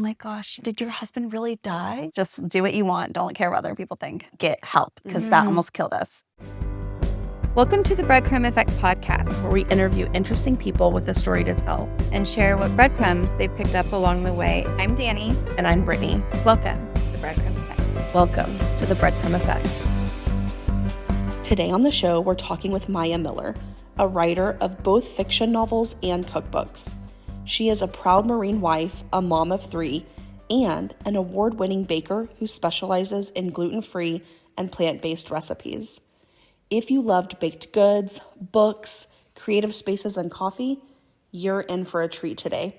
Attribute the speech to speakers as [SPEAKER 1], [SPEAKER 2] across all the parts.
[SPEAKER 1] my gosh, did your husband really die? Just do what you want. Don't care what other people think. Get help, because that almost killed us.
[SPEAKER 2] Welcome to the Breadcrumb Effect podcast,
[SPEAKER 3] where we interview interesting people with a story to tell
[SPEAKER 2] and share what breadcrumbs they've picked up along the way. I'm Dani.
[SPEAKER 3] And I'm Brittany.
[SPEAKER 2] Welcome to the Breadcrumb Effect.
[SPEAKER 3] Welcome to the Breadcrumb Effect. Today on the show, we're talking with Maiah Miller, a writer of both fiction novels and cookbooks. She is a proud Marine wife, a mom of 3, and an award-winning baker who specializes in gluten-free and plant-based recipes. If you loved baked goods, books, creative spaces, and coffee, you're in for a treat today.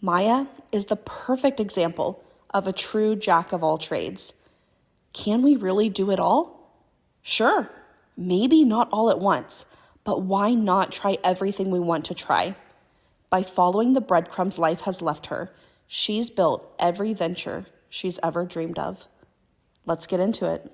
[SPEAKER 3] Maiah is the perfect example of a true jack of all trades. Can we really do it all? Sure, maybe not all at once, but why not try everything we want to try? By following the breadcrumbs life has left her, she's built every venture she's ever dreamed of. Let's get into it.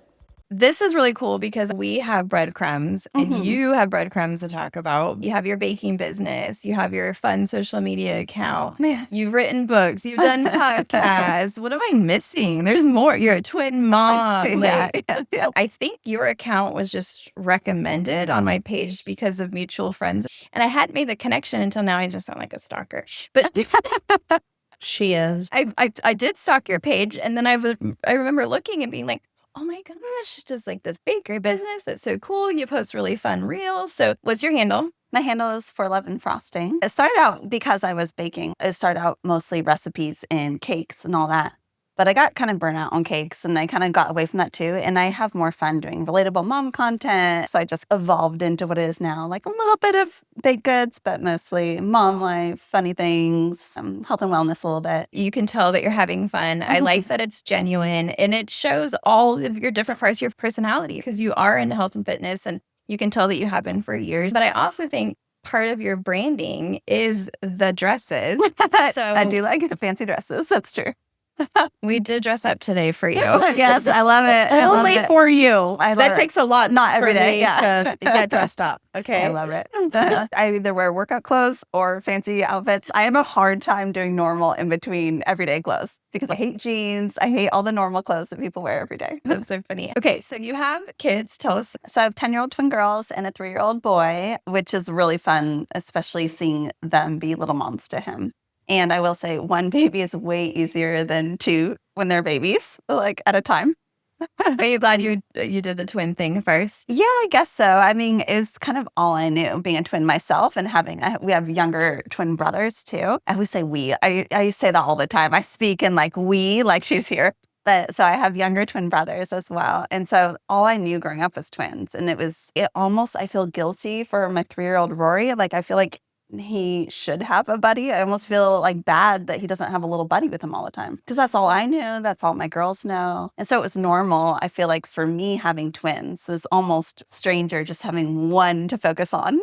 [SPEAKER 2] This is really cool because we have breadcrumbs and you have breadcrumbs to talk about. You have your baking business. You have your fun social media account. You've written books. You've done podcasts. What am I missing? There's more. You're a twin mom. I think your account was just recommended on my page because of mutual friends. And I hadn't made the connection until now. I just sound like a stalker. But
[SPEAKER 3] she is.
[SPEAKER 2] I did stalk your page. And then I remember looking and being like, oh my gosh, it's just like this bakery business. That's so cool. You post really fun reels. So what's your handle?
[SPEAKER 1] My handle is For Love and Frosting. It started out because I was baking. It started out mostly recipes and cakes and all that. But I got kind of burnt out on cakes and I kind of got away from that too. And I have more fun doing relatable mom content. So I just evolved into what it is now, like a little bit of baked goods, but mostly mom life, funny things, health and wellness a little bit.
[SPEAKER 2] You can tell that you're having fun. I like that it's genuine and it shows all of your different parts of your personality because you are into health and fitness and you can tell that you have been for years. But I also think part of your branding is the dresses.
[SPEAKER 1] So I do like fancy dresses. That's true.
[SPEAKER 2] We did dress up today for you.
[SPEAKER 1] Yes, I love it. I love
[SPEAKER 3] Only
[SPEAKER 1] it.
[SPEAKER 3] for you.
[SPEAKER 1] That
[SPEAKER 3] takes a lot.
[SPEAKER 1] Not every day.
[SPEAKER 3] To get dressed up. Okay.
[SPEAKER 1] I love it. I either wear workout clothes or fancy outfits. I have a hard time doing normal in between everyday clothes because I hate jeans. I hate all the normal clothes that people wear every day.
[SPEAKER 2] That's so funny. Okay, so you have kids. Tell us.
[SPEAKER 1] So I have 10-year-old twin girls and a 3-year-old boy, which is really fun, especially seeing them be little moms to him. And I will say 1 baby is way easier than 2 when they're babies, like at a time.
[SPEAKER 2] Are you glad you did the twin thing first?
[SPEAKER 1] Yeah, I guess so. I mean, it was kind of all I knew, being a twin myself and we have younger twin brothers too. I always say we. I say that all the time. I speak in like we, like she's here. But so I have younger twin brothers as well. And so all I knew growing up was twins. And I feel guilty for my 3-year-old Rory. Like I feel like he should have a buddy. I almost feel like bad that he doesn't have a little buddy with him all the time because that's all I knew. That's all my girls know. And so it was normal. I feel like for me, having twins is almost stranger, just having one to focus on.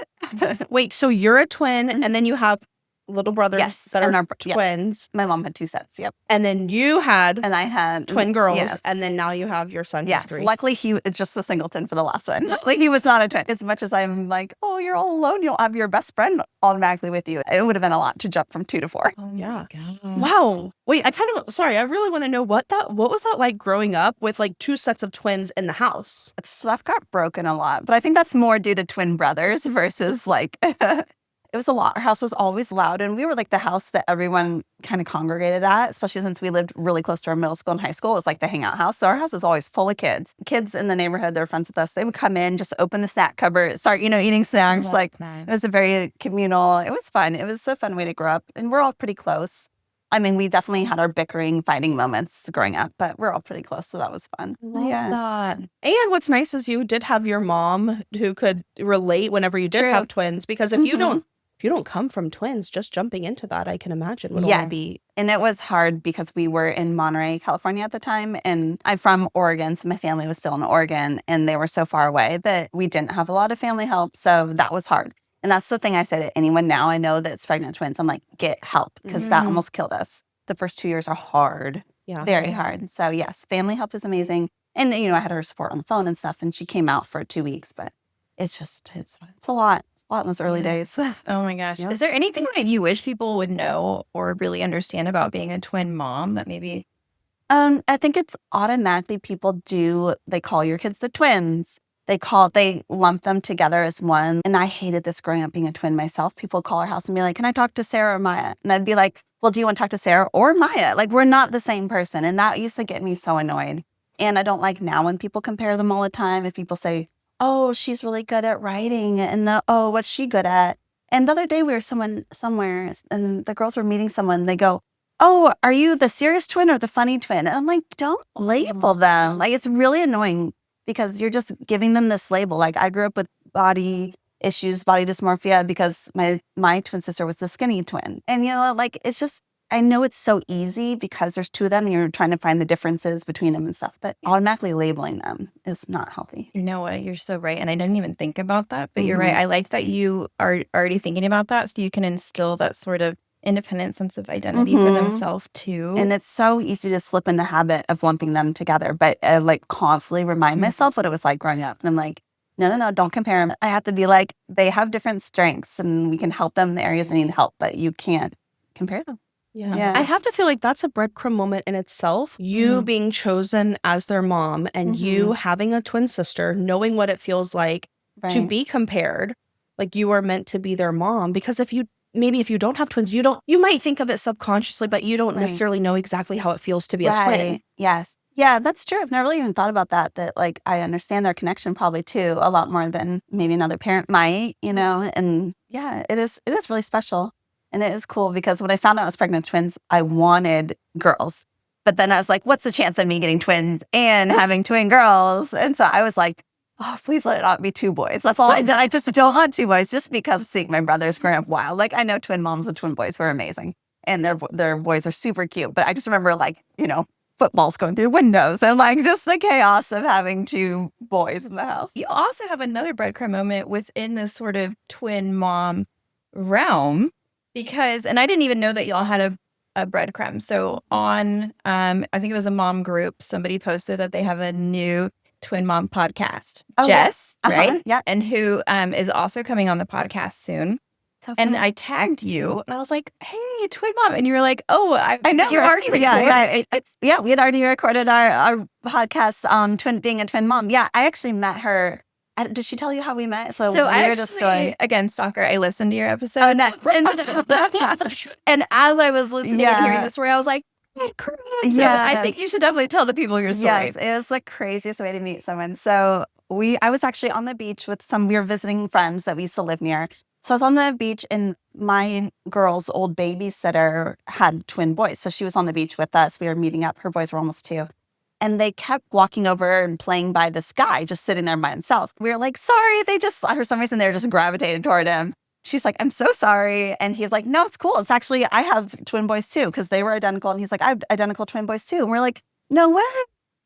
[SPEAKER 3] Wait, so you're a twin and then you have little brothers that are twins.
[SPEAKER 1] My mom had 2 sets. Yep.
[SPEAKER 3] And then you had
[SPEAKER 1] I had
[SPEAKER 3] twin girls.
[SPEAKER 1] Yes.
[SPEAKER 3] And then now you have your son.
[SPEAKER 1] Yes.
[SPEAKER 3] 3.
[SPEAKER 1] Luckily, he was just a singleton for the last one. Like he was not a twin. As much as I'm like, oh, you're all alone. You don't have your best friend automatically with you. It would have been a lot to jump from 2 to 4.
[SPEAKER 3] Oh, yeah. Wow. Wait, I really want to know what was that like growing up with like 2 sets of twins in the house?
[SPEAKER 1] Stuff got broken a lot, but I think that's more due to twin brothers versus like... It was a lot. Our house was always loud, and we were like the house that everyone kind of congregated at, especially since we lived really close to our middle school and high school. It was like the hangout house. So our house was always full of kids. Kids in the neighborhood, they're friends with us. They would come in, just open the snack cupboard, start, eating snacks. It was a very communal. It was fun. It was a fun way to grow up, and we're all pretty close. I mean, we definitely had our bickering, fighting moments growing up, but we're all pretty close, so that was fun.
[SPEAKER 3] Love that. And what's nice is you did have your mom who could relate whenever you did have twins, because if you don't come from twins, just jumping into that, I can imagine would only be.
[SPEAKER 1] And it was hard because we were in Monterey, California at the time. And I'm from Oregon, so my family was still in Oregon. And they were so far away that we didn't have a lot of family help. So that was hard. And that's the thing I say to anyone now I know that's pregnant twins. I'm like, get help, because that almost killed us. The first 2 years are hard. Yeah. Very hard. So yes, family help is amazing. And, I had her support on the phone and stuff. And she came out for 2 weeks. But it's a lot. a lot in those early days.
[SPEAKER 2] Oh my gosh.
[SPEAKER 3] Yeah.
[SPEAKER 2] Is there anything that you wish people would know or really understand about being a twin mom that maybe?
[SPEAKER 1] I think it's automatically they call your kids the twins. They lump them together as one. And I hated this growing up being a twin myself. People call our house and be like, can I talk to Sarah or Maiah? And I'd be like, well, do you want to talk to Sarah or Maiah? Like, we're not the same person. And that used to get me so annoyed. And I don't like now when people compare them all the time. If people say, oh, she's really good at writing. And oh, what's she good at? And the other day we were somewhere and the girls were meeting someone. They go, oh, are you the serious twin or the funny twin? And I'm like, don't label them. Like, it's really annoying because you're just giving them this label. Like, I grew up with body issues, body dysmorphia, because my twin sister was the skinny twin. And, like, it's just, I know it's so easy because there's two of them and you're trying to find the differences between them and stuff, but automatically labeling them is not healthy.
[SPEAKER 2] You know what? You're so right. And I didn't even think about that, but you're right. I like that you are already thinking about that so you can instill that sort of independent sense of identity for themselves too.
[SPEAKER 1] And it's so easy to slip in the habit of lumping them together, but I like constantly remind myself what it was like growing up. And I'm like, no, don't compare them. I have to be like, they have different strengths and we can help them in the areas they need help, but you can't compare them.
[SPEAKER 3] Yeah. I have to feel like that's a breadcrumb moment in itself. You being chosen as their mom and you having a twin sister, knowing what it feels like to be compared, like you are meant to be their mom. Because if you don't have twins, you might think of it subconsciously, but you don't necessarily know exactly how it feels to be a twin.
[SPEAKER 1] Yes. Yeah, that's true. I've never really even thought about that like I understand their connection probably too a lot more than maybe another parent might, and yeah, it is really special. And it is cool because when I found out I was pregnant with twins, I wanted girls. But then I was like, what's the chance of me getting twins and having twin girls? And so I was like, oh, please let it not be two boys. That's all I just don't want two boys just because seeing my brothers growing up wild. Like, I know twin moms and twin boys were amazing and their boys are super cute. But I just remember footballs going through windows and like just the chaos of having two boys in the house.
[SPEAKER 2] You also have another breadcrumb moment within this sort of twin mom realm and I didn't even know that y'all had a breadcrumb. So on, I think it was a mom group, somebody posted that they have a new twin mom podcast.
[SPEAKER 1] Oh,
[SPEAKER 2] Jess,
[SPEAKER 1] yes.
[SPEAKER 2] right?
[SPEAKER 1] Yeah.
[SPEAKER 2] And who is also coming on the podcast soon. And I tagged you and I was like, hey, twin mom. And you were like, oh, I know. You already recorded.
[SPEAKER 1] Yeah, we had already recorded our podcast on being a twin mom. Yeah, I actually met her. Did she tell you how we met? So weirdest story.
[SPEAKER 2] Again, stalker, I listened to your episode.
[SPEAKER 1] Oh, no.
[SPEAKER 2] And as I was listening and hearing the story, I was like, so I think you should definitely tell the people your story.
[SPEAKER 1] Yes, it was the craziest way to meet someone. So I was actually on the beach with we were visiting friends that we used to live near. So I was on the beach and my girl's old babysitter had twin boys. So she was on the beach with us. We were meeting up. Her boys were almost 2. And they kept walking over and playing by this guy just sitting there by himself. We were like, sorry. For some reason, they were just gravitated toward him. She's like, I'm so sorry. And he's like, no, it's cool. It's actually, I have twin boys too, because they were identical. And he's like, I have identical twin boys too. And we're like, no way.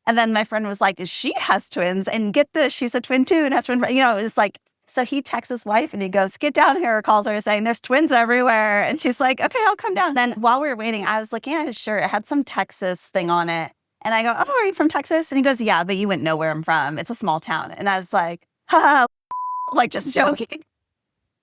[SPEAKER 1] And then my friend was like, she has twins. And get this, she's a twin too and has twin. It's like, so he texts his wife and he goes, get down here, calls her saying there's twins everywhere. And she's like, okay, I'll come down. Then while we were waiting, I was looking at his shirt. It had some Texas thing on it. And I go, oh, are you from Texas? And he goes, yeah, but you wouldn't know where I'm from. It's a small town. And I was like, haha, like just joking.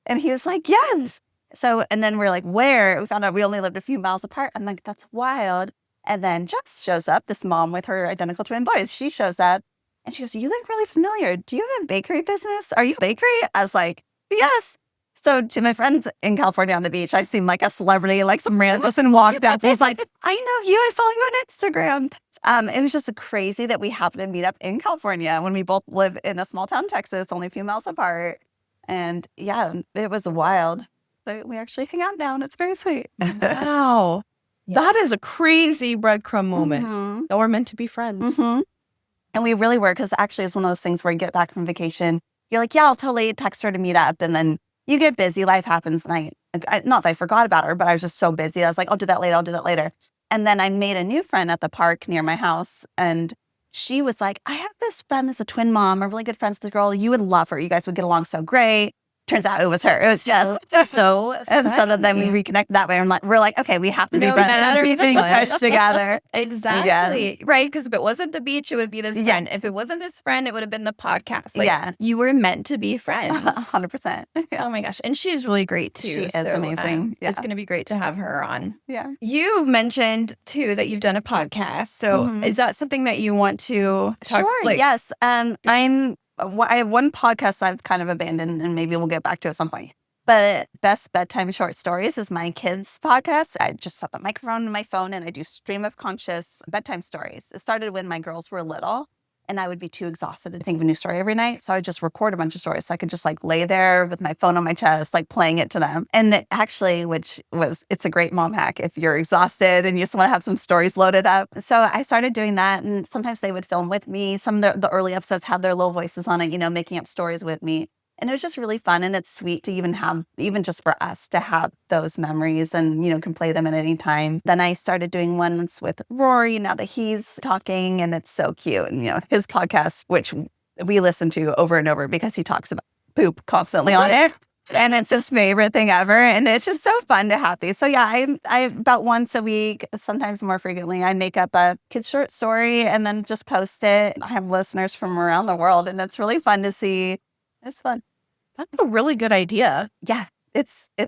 [SPEAKER 1] And he was like, yes. So, and then we're like, where? We found out we only lived a few miles apart. I'm like, that's wild. And then Jess shows up, this mom with her identical twin boys. She shows up and she goes, you look really familiar. Do you have a bakery business? Are you a bakery? I was like, yes. So to my friends in California on the beach, I seemed like a celebrity, like some random person walked up. He's like, I know you. I follow you on Instagram. It was just crazy that we happened to meet up in California when we both live in a small town, Texas, only a few miles apart. And yeah, it was wild. So we actually hang out now and it's very sweet.
[SPEAKER 3] Wow. Yeah. That is a crazy breadcrumb moment. That we're meant to be friends.
[SPEAKER 1] And we really were, because actually it's one of those things where you get back from vacation, you're like, yeah, I'll totally text her to meet up. And then you get busy, life happens, and not that I forgot about her, but I was just so busy. I was like, I'll do that later. And then I made a new friend at the park near my house, and she was like, I have this friend that's a twin mom. I'm really good friends with the girl. You would love her. You guys would get along so great. turns out it was her. It was just
[SPEAKER 2] So
[SPEAKER 1] and so then we reconnected that way. We're like, okay, we have to be
[SPEAKER 2] No
[SPEAKER 1] friends.
[SPEAKER 2] matter
[SPEAKER 1] Everything
[SPEAKER 2] what.
[SPEAKER 1] pushed together.
[SPEAKER 2] Exactly. Right. Because if it wasn't the beach, it would be this friend. If it wasn't this friend, it would have been the podcast. Like, you were meant to be friends.
[SPEAKER 1] 100%.
[SPEAKER 2] Oh my gosh. And she's really great too.
[SPEAKER 1] She is amazing.
[SPEAKER 2] It's going to be great to have her on.
[SPEAKER 1] Yeah.
[SPEAKER 2] You mentioned too that you've done a podcast. So is that something that you want to talk
[SPEAKER 1] Sure. Yes. I have one podcast I've kind of abandoned, and maybe we'll get back to at some point. But Best Bedtime Short Stories is my kids' podcast. I just set the microphone in my phone and I do stream of conscious bedtime stories. It started when my girls were little and I would be too exhausted to think of a new story every night. So I would just record a bunch of stories. So I could just like lay there with my phone on my chest, like playing it to them. And it actually, it's a great mom hack if you're exhausted and you just want to have some stories loaded up. So I started doing that. And sometimes they would film with me. Some of the early episodes have their little voices on it, making up stories with me. And it was just really fun, and it's sweet to even just for us to have those memories and, can play them at any time. Then I started doing ones with Rory now that he's talking, and it's so cute. And, his podcast, which we listen to over and over because he talks about poop constantly on it. And it's his favorite thing ever. And it's just so fun to have these. So yeah, I about once a week, sometimes more frequently, I make up a kid's short story and then just post it. I have listeners from around the world, and it's really fun to see. It's fun.
[SPEAKER 3] That's a really good idea.
[SPEAKER 1] Yeah.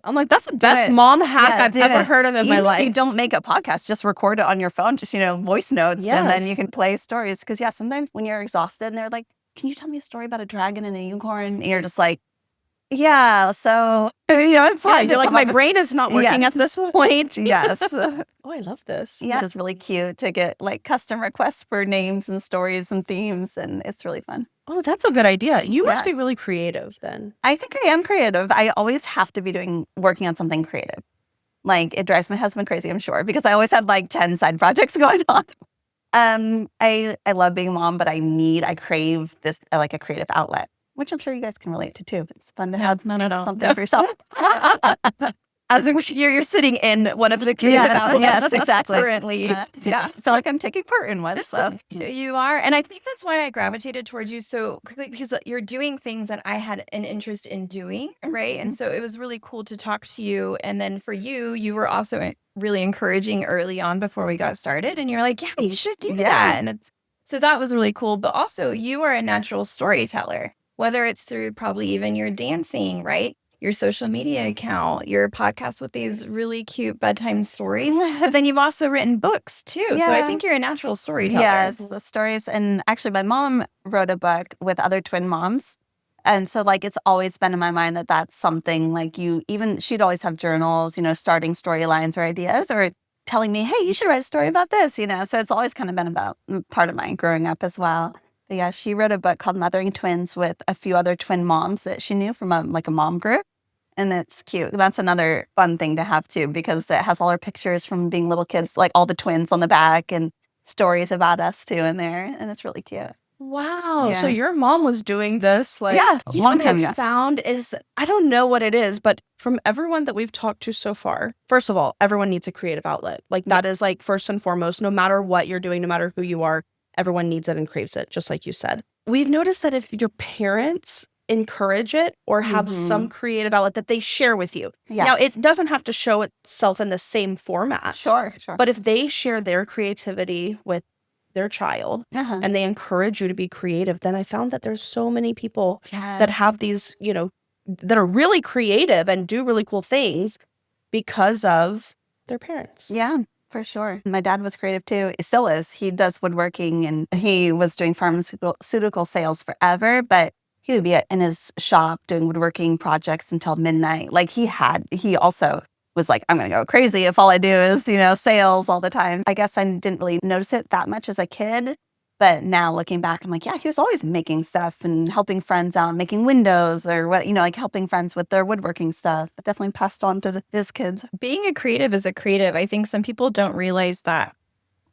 [SPEAKER 3] I'm like, that's the best mom hack I've ever heard of in my life.
[SPEAKER 1] You don't make a podcast, just record it on your phone, just, voice notes, and then you can play stories. Because, sometimes when you're exhausted and they're like, can you tell me a story about a dragon and a unicorn? And you're just like, yeah, so, it's fine.
[SPEAKER 3] You're like, my brain is not working at this point.
[SPEAKER 1] Yes.
[SPEAKER 3] Oh, I love this.
[SPEAKER 1] Yeah. It's really cute to get like custom requests for names and stories and themes, and it's really fun.
[SPEAKER 3] Oh, that's a good idea. You must be really creative then.
[SPEAKER 1] I think I am creative. I always have to be working on something creative. Like, it drives my husband crazy, I'm sure, because I always have like 10 side projects going on. I love being a mom, but I crave this, like a creative outlet, which I'm sure you guys can relate to too. It's fun to have something for yourself.
[SPEAKER 2] As you're sitting in one of the creative outlets.
[SPEAKER 1] Yes, exactly.
[SPEAKER 2] Currently.
[SPEAKER 1] I feel like I'm taking part in one. So
[SPEAKER 2] you are. And I think that's why I gravitated towards you so quickly, because you're doing things that I had an interest in doing, right? And so it was really cool to talk to you. And then for you were also really encouraging early on before we got started. And you're like, yeah, you should do that. And so that was really cool. But also, you are a natural storyteller, whether it's through probably even your dancing, right? Your social media account, your podcast with these really cute bedtime stories. But then you've also written books too. Yeah. So I think you're a natural storyteller.
[SPEAKER 1] Yes, the stories. And actually, my mom wrote a book with other twin moms. And so like, it's always been in my mind that that's something like she'd always have journals, starting storylines or ideas or telling me, hey, you should write a story about this, So it's always kind of been about part of mine growing up as well. But yeah, she wrote a book called Mothering Twins with a few other twin moms that she knew from a mom group. And it's cute. That's another fun thing to have too, because it has all our pictures from being little kids, like all the twins on the back and stories about us too in there. And it's really cute.
[SPEAKER 3] Wow. Yeah. So your mom was doing this a
[SPEAKER 1] long time ago.
[SPEAKER 3] Found is, I don't know what it is, but from everyone that we've talked to so far, first of all, everyone needs a creative outlet. Like that is like first and foremost, no matter what you're doing, no matter who you are, everyone needs it and craves it, just like you said. We've noticed that if your parents encourage it or have some creative outlet that they share with you. Yeah. Now, it doesn't have to show itself in the same format.
[SPEAKER 1] Sure.
[SPEAKER 3] But if they share their creativity with their child and they encourage you to be creative, then I found that there's so many people that have these, that are really creative and do really cool things because of their parents.
[SPEAKER 1] Yeah. For sure. My dad was creative too. He still is. He does woodworking and he was doing pharmaceutical sales forever, but he would be in his shop doing woodworking projects until midnight. Like he also was like, I'm going to go crazy if all I do is, sales all the time. I guess I didn't really notice it that much as a kid. But now looking back, I'm like, yeah, he was always making stuff and helping friends out, making windows or what, like helping friends with their woodworking stuff. It definitely passed on to his kids.
[SPEAKER 2] Being a creative is a creative. I think some people don't realize that,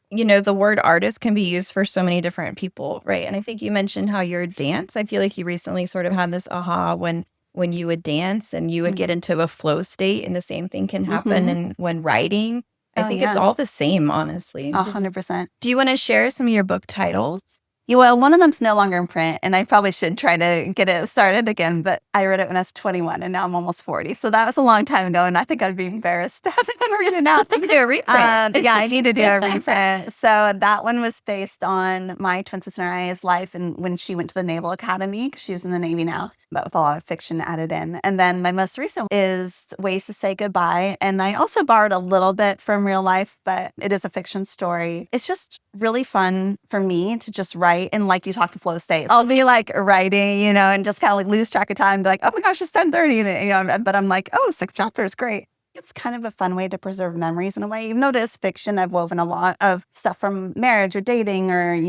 [SPEAKER 2] the word artist can be used for so many different people, right? And I think you mentioned how your dance, I feel like you recently sort of had this aha when you would dance and you would get into a flow state, and the same thing can happen and when writing. I think it's all the same, honestly.
[SPEAKER 1] 100%.
[SPEAKER 2] Do you want to share some of your book titles?
[SPEAKER 1] Yeah, well, one of them's no longer in print, and I probably should try to get it started again, but I read it when I was 21, and now I'm almost 40. So that was a long time ago, and I think I'd be embarrassed to have it read it now.
[SPEAKER 2] You can do a reprint.
[SPEAKER 1] Yeah, I need to do a reprint. So that one was based on my twin sister and I's life and when she went to the Naval Academy, 'cause she's in the Navy now, but with a lot of fiction added in. And then my most recent is Ways to Say Goodbye. And I also borrowed a little bit from real life, but it is a fiction story. It's just really fun for me to just write and like you talk to flow state. I'll be like writing, and just kind of like lose track of time, be like, oh my gosh, it's 10:30, but I'm like, oh, 6 chapters, great. It's kind of a fun way to preserve memories in a way. Even though it is fiction, I've woven a lot of stuff from marriage or dating or,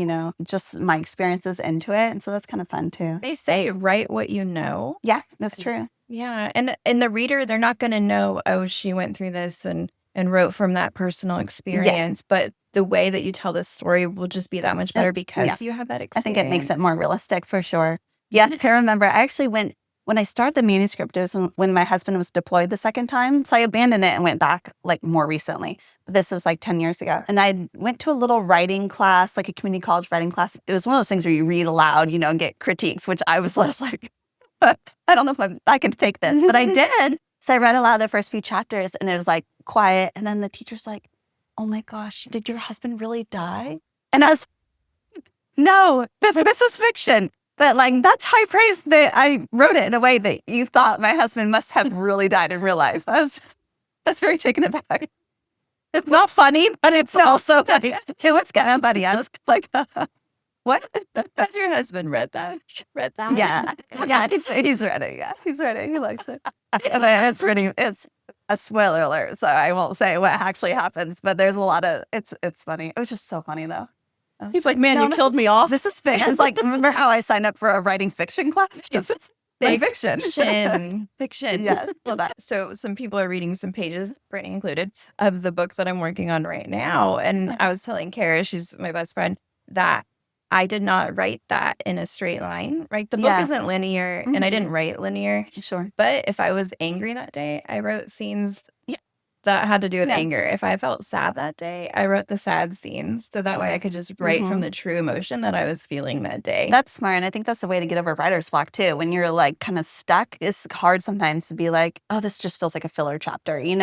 [SPEAKER 1] just my experiences into it. And so that's kind of fun too.
[SPEAKER 2] They say write what you know.
[SPEAKER 1] Yeah, that's true.
[SPEAKER 2] Yeah. And the reader, they're not going to know, oh, she went through this and wrote from that personal experience. But the way that you tell this story will just be that much better because you have that experience.
[SPEAKER 1] I think it makes it more realistic for sure. Yeah, I remember I actually went, when I started the manuscript, it was when my husband was deployed the second time. So I abandoned it and went back like more recently. This was like 10 years ago. And I went to a little writing class, like a community college writing class. It was one of those things where you read aloud, and get critiques, which I was just like, I don't know if I can take this, but I did. So I read aloud the first few chapters and it was like quiet. And then the teacher's like, oh my gosh, did your husband really die? And I was, no, this is fiction. But like, that's high praise that I wrote it in a way that you thought my husband must have really died in real life. That's very taken aback. It's not funny, but it's also funny. It was kind of funny. I was like, what?
[SPEAKER 2] Has your husband read that?
[SPEAKER 1] Yeah. Yeah, he's read it. Yeah, he's read it. He likes it. It's a spoiler alert, so I won't say what actually happens, but there's a lot of, it's funny. It was just so funny though.
[SPEAKER 4] He's like, man, you killed me off.
[SPEAKER 1] This is fiction. It's like, remember how I signed up for a writing fiction class? This is fiction.
[SPEAKER 2] Fiction.
[SPEAKER 1] Yes.
[SPEAKER 2] Well, so some people are reading some pages, Brittany included, of the book that I'm working on right now. And I was telling Kara, she's my best friend, that I did not write that in a straight line, right? The book isn't linear and I didn't write linear.
[SPEAKER 1] Sure.
[SPEAKER 2] But if I was angry that day, I wrote scenes that had to do with anger. If I felt sad that day, I wrote the sad scenes. So that way I could just write from the true emotion that I was feeling that day.
[SPEAKER 1] That's smart. And I think that's a way to get over writer's block too. When you're like kind of stuck, it's hard sometimes to be like, oh, this just feels like a filler chapter. You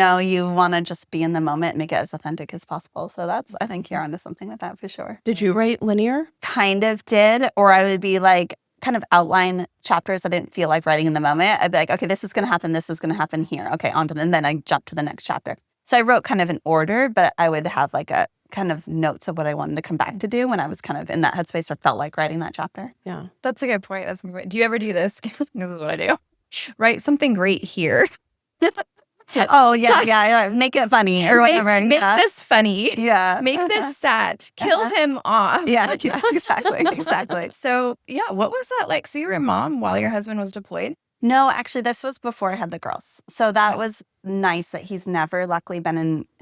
[SPEAKER 1] want to just be in the moment and make it as authentic as possible. So I think you're onto something with that for sure.
[SPEAKER 4] Did you write linear?
[SPEAKER 1] Kind of did. Or I would be like, kind of outline chapters I didn't feel like writing in the moment. I'd be like, okay, this is going to happen. This is going to happen here. Okay, on to and then I jump to the next chapter. So I wrote kind of in order, but I would have like a kind of notes of what I wanted to come back to do when I was kind of in that headspace or felt like writing that chapter.
[SPEAKER 4] Yeah.
[SPEAKER 2] That's a good point. Do you ever do this? This is what I do. Write something great here.
[SPEAKER 1] Oh, yeah. Make it funny or whatever.
[SPEAKER 2] Make this funny.
[SPEAKER 1] Yeah.
[SPEAKER 2] Make this sad. Kill him off.
[SPEAKER 1] Yeah, exactly.
[SPEAKER 2] So, what was that like? So you were a mom while your husband was deployed?
[SPEAKER 1] No, actually, this was before I had the girls. So that was nice that he's never, luckily,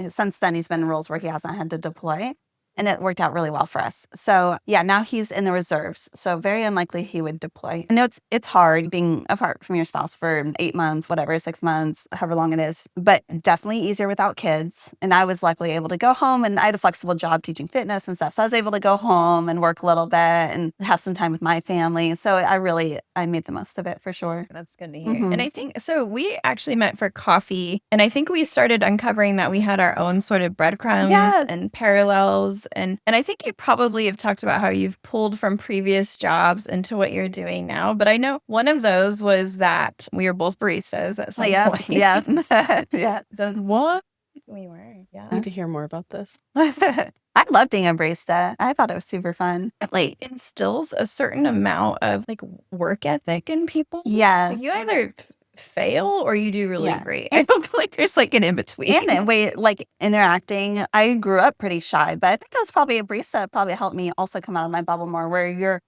[SPEAKER 1] since then, he's been in roles where he hasn't had to deploy. And it worked out really well for us. So now he's in the reserves. So very unlikely he would deploy. I know it's hard being apart from your spouse for 8 months, whatever, 6 months, however long it is, but definitely easier without kids. And I was luckily able to go home and I had a flexible job teaching fitness and stuff. So I was able to go home and work a little bit and have some time with my family. So I made the most of it for sure.
[SPEAKER 2] That's good to hear. And I think, so we actually met for coffee and I think we started uncovering that we had our own sort of breadcrumbs and parallels. And I think you probably have talked about how you've pulled from previous jobs into what you're doing now. But I know one of those was that we were both baristas at some point.
[SPEAKER 1] Yeah.
[SPEAKER 2] So what? We were,
[SPEAKER 4] I need to hear more about this.
[SPEAKER 1] I love being a barista. I thought it was super fun.
[SPEAKER 2] It like instills a certain amount of like work ethic in people.
[SPEAKER 1] Yeah.
[SPEAKER 2] Like, you either fail or you do really great. I don't feel like there's like an in-between.
[SPEAKER 1] And like interacting, I grew up pretty shy, but I think that's probably a barista probably helped me also come out of my bubble more, where you're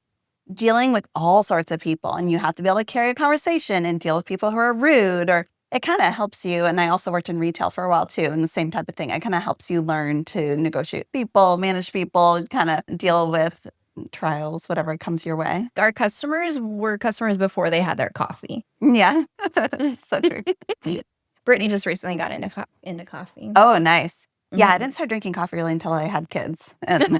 [SPEAKER 1] dealing with all sorts of people and you have to be able to carry a conversation and deal with people who are rude, or it kind of helps you. And I also worked in retail for a while too, and the same type of thing. It kind of helps you learn to negotiate people, manage people, kind of deal with trials, whatever comes your way.
[SPEAKER 2] Our customers were customers before they had their coffee.
[SPEAKER 1] Yeah. So true.
[SPEAKER 2] Brittany just recently got into coffee.
[SPEAKER 1] Oh, nice. Yeah, I didn't start drinking coffee really until I had kids. And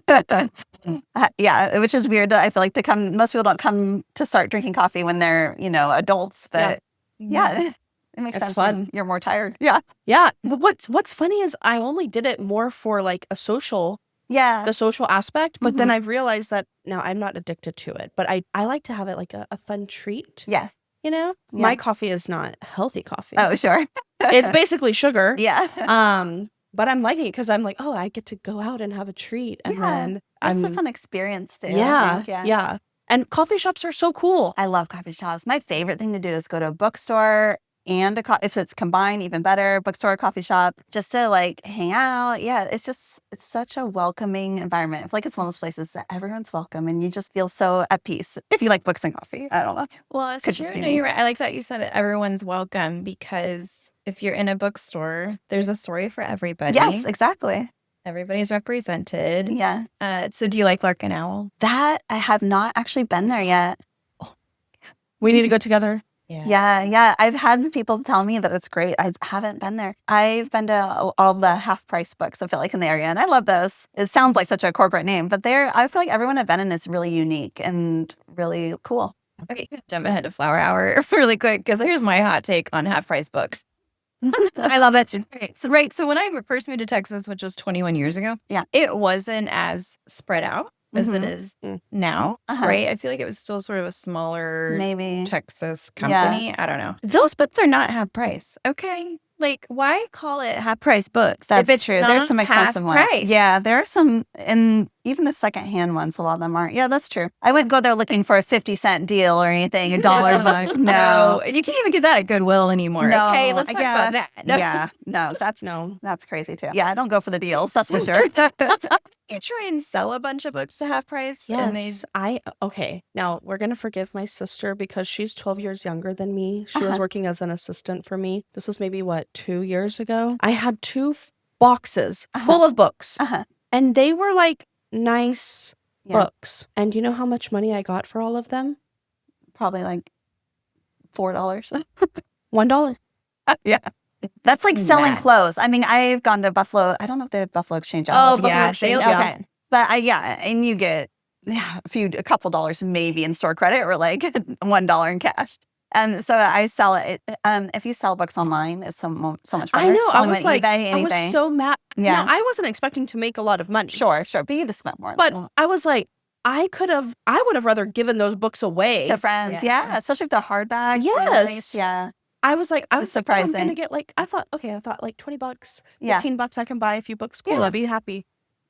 [SPEAKER 1] Yeah, which is weird. I feel like most people don't come to start drinking coffee when they're, adults, but yeah, it makes sense
[SPEAKER 4] fun.
[SPEAKER 1] when you're more tired. Yeah.
[SPEAKER 4] Yeah. But what's funny is I only did it more for like the social aspect, but then I've realized that now I'm not addicted to it, but I like to have it like a fun treat.
[SPEAKER 1] Yes.
[SPEAKER 4] My coffee is not healthy coffee.
[SPEAKER 1] Oh, sure.
[SPEAKER 4] It's basically sugar.
[SPEAKER 1] Yeah.
[SPEAKER 4] But I'm liking it because I'm like, oh, I get to go out and have a treat. And then
[SPEAKER 1] it's a fun experience too.
[SPEAKER 4] Yeah,
[SPEAKER 1] I think.
[SPEAKER 4] yeah. And coffee shops are so cool.
[SPEAKER 1] I love coffee shops. My favorite thing to do is go to a bookstore and if it's combined, even better, bookstore, coffee shop, just to like hang out. Yeah, it's such a welcoming environment. I feel like it's one of those places that everyone's welcome and you just feel so at peace if you like books and coffee. I don't know.
[SPEAKER 2] Well, it's true. No, you're right. I like that you said it, everyone's welcome, because if you're in a bookstore, there's a story for everybody.
[SPEAKER 1] Yes, exactly.
[SPEAKER 2] Everybody's represented.
[SPEAKER 1] Yeah.
[SPEAKER 2] So do you like Lark and Owl?
[SPEAKER 1] That I have not actually been there yet.
[SPEAKER 4] We need to go together.
[SPEAKER 1] Yeah. I've had people tell me that it's great. I haven't been there. I've been to all the half price books, I feel like, in the area, and I love those. It sounds like such a corporate name, but I feel like everyone I've been in is really unique and really cool.
[SPEAKER 2] Okay, jump ahead to Flower Hour really quick, because here's my hot take on half price books. I love that too. Okay, so when I first moved to Texas, which was 21 years ago, it wasn't as spread out as it is now, right? I feel like it was still sort of a smaller Texas company. I don't know. Those books are not half price, okay? Like, why call it half price books?
[SPEAKER 1] That's true. There's some expensive ones.
[SPEAKER 2] Price.
[SPEAKER 1] Yeah, there are some, and even the secondhand ones, a lot of them aren't. Yeah, that's true. I wouldn't go there looking for a 50-cent deal or anything, $1 book. No.
[SPEAKER 2] And you can't even get that at Goodwill anymore.
[SPEAKER 1] No.
[SPEAKER 2] Okay, let's talk about that.
[SPEAKER 1] Yeah, that's crazy too. Yeah, I don't go for the deals, that's for sure.
[SPEAKER 2] You try and sell a bunch of books to half price.
[SPEAKER 4] Yes, okay. Now we're gonna forgive my sister because she's 12 years younger than me. She was working as an assistant for me. This was maybe 2 years ago. I had 2 boxes full of books, and they were like nice books. And you know how much money I got for all of them?
[SPEAKER 1] Probably like $4.
[SPEAKER 4] $1.
[SPEAKER 1] Yeah. That's like selling clothes. I mean, I've gone to Buffalo. I don't know if they have Buffalo Exchange. Okay. But and you get a couple dollars maybe in store credit or like $1 in cash. And so I sell it. If you sell books online, it's so much better.
[SPEAKER 4] I know. I was like,
[SPEAKER 1] eBay,
[SPEAKER 4] I was so mad. Yeah. I wasn't expecting to make a lot of money.
[SPEAKER 1] Sure. But you just spent more.
[SPEAKER 4] But I was like, I would have rather given those books away
[SPEAKER 1] to friends. Yeah. Especially if they're hardbacks.
[SPEAKER 4] Yes.
[SPEAKER 1] Really nice. Yeah.
[SPEAKER 4] I was surprising.
[SPEAKER 1] I'm
[SPEAKER 4] gonna get I thought like $20, $15 I can buy a few books. Cool, I'll be happy.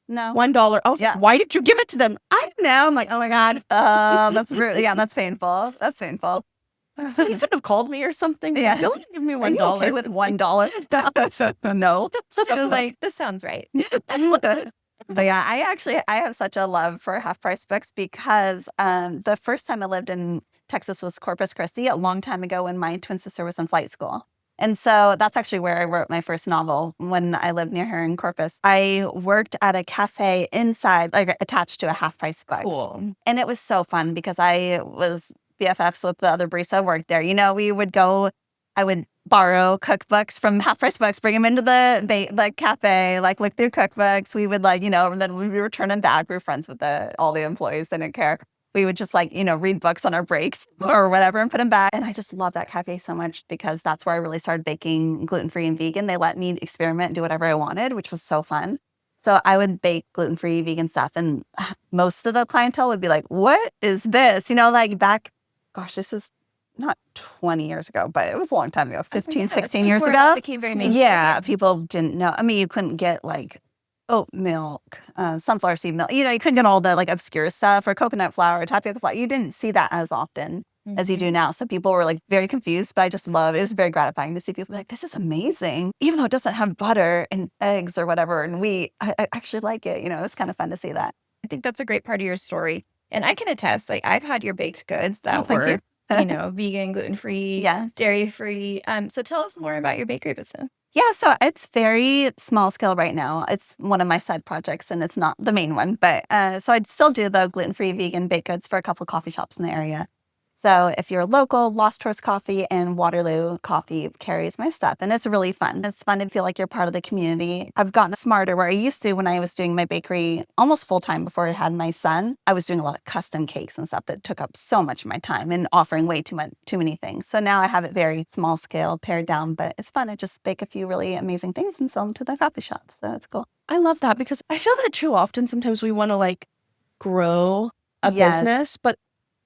[SPEAKER 1] No.
[SPEAKER 4] $1. I was like, why did you give it to them? I don't know. I'm like, oh my God.
[SPEAKER 1] That's rude. Yeah, that's painful.
[SPEAKER 4] You could have called me or something.
[SPEAKER 1] Yeah.
[SPEAKER 4] Don't give me $1.
[SPEAKER 1] Are you okay with $1? No.
[SPEAKER 2] I was like, this sounds right.
[SPEAKER 1] But yeah, I have such a love for half price books because the first time I lived in Texas was Corpus Christi a long time ago when my twin sister was in flight school. And so that's actually where I wrote my first novel when I lived near her in Corpus. I worked at a cafe inside, like attached to a half price book.
[SPEAKER 2] Cool.
[SPEAKER 1] And it was so fun because I was BFFs with the other barista who worked there. I would borrow cookbooks from half price books, bring them into the cafe, like look through cookbooks. We would and then we would return them back. We were friends with all the employees. They didn't care. We would just read books on our breaks or whatever and put them back. And I just love that cafe so much because that's where I really started baking gluten-free and vegan. They let me experiment and do whatever I wanted, which was so fun. So I would bake gluten-free, vegan stuff. And most of the clientele would be like, what is this? This was not 20 years ago, but it was a long time ago, 15, 16 years ago.
[SPEAKER 2] It became very mainstream.
[SPEAKER 1] Yeah, people didn't know. I mean, you couldn't get oat milk, sunflower seed milk. You couldn't get all the obscure stuff or coconut flour, tapioca flour. You didn't see that as often as you do now. So people were very confused, but I just loved it. It was very gratifying to see people be like, this is amazing. Even though it doesn't have butter and eggs or whatever. And I actually like it. It was kind of fun to see that.
[SPEAKER 2] I think that's a great part of your story. And I can attest, I've had your baked goods that were, vegan, gluten-free, dairy-free. So tell us more about your bakery business.
[SPEAKER 1] Yeah, so it's very small scale right now. It's one of my side projects, and it's not the main one. But so I'd still do the gluten-free vegan baked goods for a couple of coffee shops in the area. So if you're local, Lost Horse Coffee and Waterloo Coffee carries my stuff. And it's really fun. It's fun to feel like you're part of the community. I've gotten smarter where I used to when I was doing my bakery almost full time before I had my son. I was doing a lot of custom cakes and stuff that took up so much of my time and offering way too many things. So now I have it very small scale, pared down, but it's fun. I just bake a few really amazing things and sell them to the coffee shops. So it's cool.
[SPEAKER 4] I love that because I feel that too often sometimes we want to like grow a
[SPEAKER 1] Yes.
[SPEAKER 4] business, but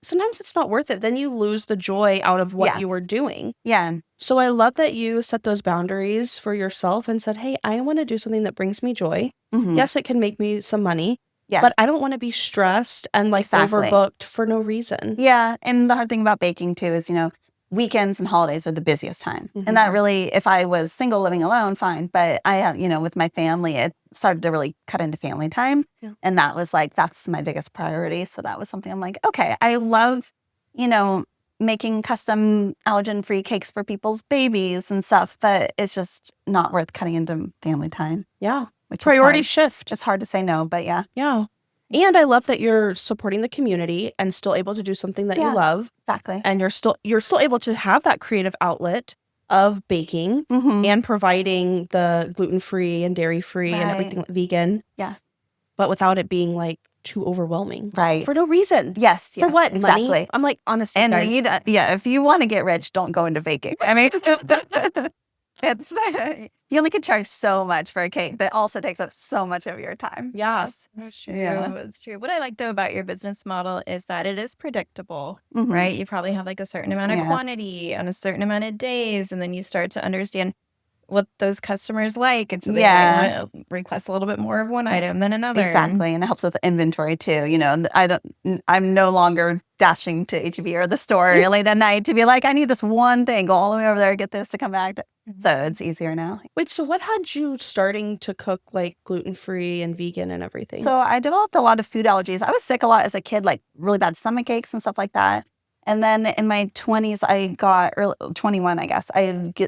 [SPEAKER 4] sometimes it's not worth it. Then you lose the joy out of what
[SPEAKER 1] Yeah.
[SPEAKER 4] you were doing.
[SPEAKER 1] Yeah.
[SPEAKER 4] So I love that you set those boundaries for yourself and said, hey, I want to do something that brings me joy.
[SPEAKER 1] Mhm.
[SPEAKER 4] Yes, it can make me some money,
[SPEAKER 1] Yeah.
[SPEAKER 4] but I don't want to be stressed and like
[SPEAKER 1] Exactly.
[SPEAKER 4] overbooked for no reason.
[SPEAKER 1] Yeah. And the hard thing about baking too is, weekends and holidays are the busiest time.
[SPEAKER 4] Mhm.
[SPEAKER 1] And that really, if I was single living alone, fine. But I have, with my family, it started to really cut into family time.
[SPEAKER 4] Yeah.
[SPEAKER 1] And that was like, that's my biggest priority. So that was something I'm like, okay, I love, making custom allergen-free cakes for people's babies and stuff, but it's just not worth cutting into family time.
[SPEAKER 4] Yeah.
[SPEAKER 1] Which
[SPEAKER 4] Priority
[SPEAKER 1] is
[SPEAKER 4] shift.
[SPEAKER 1] It's hard to say no, but yeah.
[SPEAKER 4] Yeah. And I love that you're supporting the community and still able to do something that
[SPEAKER 1] Yeah.
[SPEAKER 4] you love.
[SPEAKER 1] Exactly.
[SPEAKER 4] And you're still able to have that creative outlet of baking
[SPEAKER 1] Mhm.
[SPEAKER 4] and providing the gluten-free and dairy-free and
[SPEAKER 1] Right.
[SPEAKER 4] everything vegan.
[SPEAKER 1] Yeah.
[SPEAKER 4] But without it being like too overwhelming.
[SPEAKER 1] Right.
[SPEAKER 4] For no reason.
[SPEAKER 1] Yes.
[SPEAKER 4] For what?
[SPEAKER 1] Exactly.
[SPEAKER 4] Money? I'm like, honestly,
[SPEAKER 1] And
[SPEAKER 4] guys.
[SPEAKER 1] if you want to get rich, don't go into baking. I mean, you only can charge so much for a cake that also takes up so much of your time.
[SPEAKER 4] Yes.
[SPEAKER 2] That's true.
[SPEAKER 1] Yeah.
[SPEAKER 2] That's true. What I like though about your business model is that it is predictable,
[SPEAKER 1] Mhm.
[SPEAKER 2] right? You probably have like a certain amount of
[SPEAKER 1] Yeah.
[SPEAKER 2] quantity on a certain amount of days, and then you start to understand what those customers like, and so they
[SPEAKER 1] Yeah.
[SPEAKER 2] might request a little bit more of one item than another.
[SPEAKER 1] Exactly. And it helps with inventory too. I'm no longer dashing to HEB or the store late at night to be like, I need this one thing. Go all the way over there, get this to come back. So it's easier now.
[SPEAKER 4] Wait, so what had you starting to cook like gluten-free and vegan and everything?
[SPEAKER 1] So I developed a lot of food allergies. I was sick a lot as a kid, like really bad stomach aches and stuff like that. And then in my 20s, 21, I guess,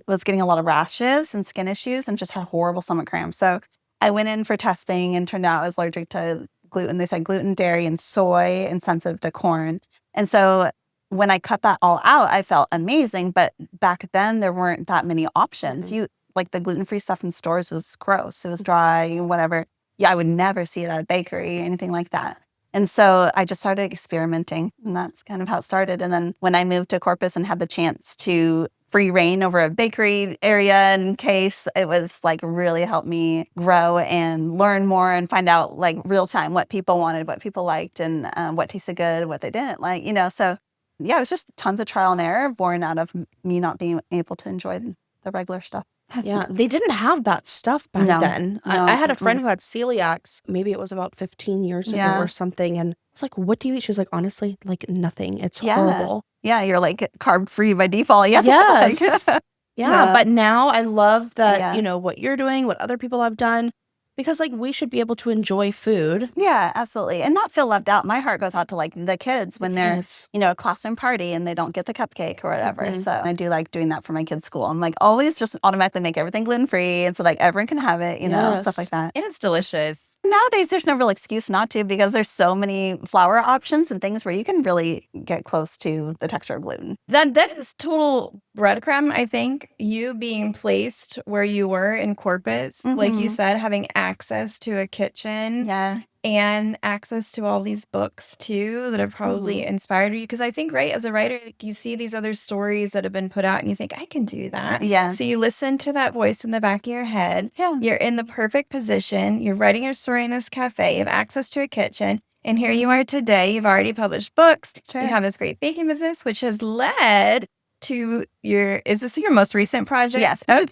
[SPEAKER 1] was getting a lot of rashes and skin issues and just had horrible stomach cramps. So I went in for testing and turned out I was allergic to gluten. They said gluten, dairy, and soy, and sensitive to corn. And so when I cut that all out, I felt amazing. But back then, there weren't that many options.
[SPEAKER 4] Mhm.
[SPEAKER 1] Like the gluten-free stuff in stores was gross. It was dry, whatever. Yeah, I would never see it at a bakery, anything like that. And so I just started experimenting, and that's kind of how it started. And then when I moved to Corpus and had the chance to free reign over a bakery area in case, it was like really helped me grow and learn more and find out like real time what people wanted, what people liked, and what tasted good, what they didn't like, So yeah, it was just tons of trial and error born out of me not being able to enjoy the regular stuff.
[SPEAKER 4] Yeah, they didn't have that stuff back
[SPEAKER 1] No,
[SPEAKER 4] then.
[SPEAKER 1] no,
[SPEAKER 4] I had a friend
[SPEAKER 1] mm-mm.
[SPEAKER 4] who had celiacs. Maybe it was about 15 years ago
[SPEAKER 1] Yeah.
[SPEAKER 4] or something. And I was like, what do you eat? She was like, honestly, like nothing. It's
[SPEAKER 1] Yeah.
[SPEAKER 4] horrible.
[SPEAKER 1] Yeah, you're like carb free by default. Yeah.
[SPEAKER 4] Yes.
[SPEAKER 1] Like,
[SPEAKER 4] Yeah.
[SPEAKER 1] No.
[SPEAKER 4] But now I love that,
[SPEAKER 1] Yeah.
[SPEAKER 4] what you're doing, what other people have done, because like we should be able to enjoy food.
[SPEAKER 1] Yeah, absolutely. And not feel left out. My heart goes out to like the kids when they're,
[SPEAKER 4] Yes.
[SPEAKER 1] a classroom party and they don't get the cupcake or whatever.
[SPEAKER 4] Mhm.
[SPEAKER 1] So I do like doing that for my kids' school. I'm like always just automatically make everything gluten free. And so like everyone can have it, stuff like
[SPEAKER 4] Yes.
[SPEAKER 1] that.
[SPEAKER 2] And it's delicious.
[SPEAKER 1] Nowadays, there's no real excuse not to because there's so many flour options and things where you can really get close to the texture of gluten.
[SPEAKER 2] That is total breadcrumb, I think. You being placed where you were in Corpus, like you
[SPEAKER 1] Mhm.
[SPEAKER 2] said, having access to a kitchen
[SPEAKER 1] Yeah.
[SPEAKER 2] and access to all these books too that have probably inspired you. Because I think, right, as a writer, like, you see these other stories that have been put out and you think, I can do that.
[SPEAKER 1] Yeah.
[SPEAKER 2] So you listen to that voice in the back of your head.
[SPEAKER 1] Yeah.
[SPEAKER 2] You're in the perfect position. You're writing your story in this cafe. You have access to a kitchen. And here you are today. You've already published books.
[SPEAKER 1] Sure.
[SPEAKER 2] You have this great baking business, which has led to is this your most recent project?
[SPEAKER 1] Yes.
[SPEAKER 2] This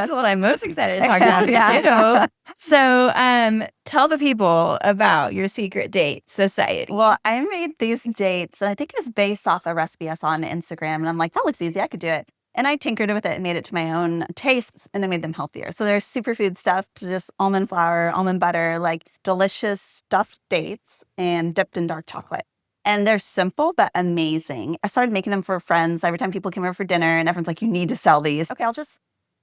[SPEAKER 2] is what I'm most excited to talk about.
[SPEAKER 1] Yeah.
[SPEAKER 2] So tell the people about your secret date society.
[SPEAKER 1] Well, I made these dates, and I think it was based off a recipe I saw on Instagram. And I'm like, that looks easy. I could do it. And I tinkered with it and made it to my own tastes, and I made them healthier. So there's superfood stuff to just almond flour, almond butter, like delicious stuffed dates and dipped in dark chocolate. And they're simple, but amazing. I started making them for friends. Every time people came over for dinner and everyone's like, you need to sell these. Okay, I'll just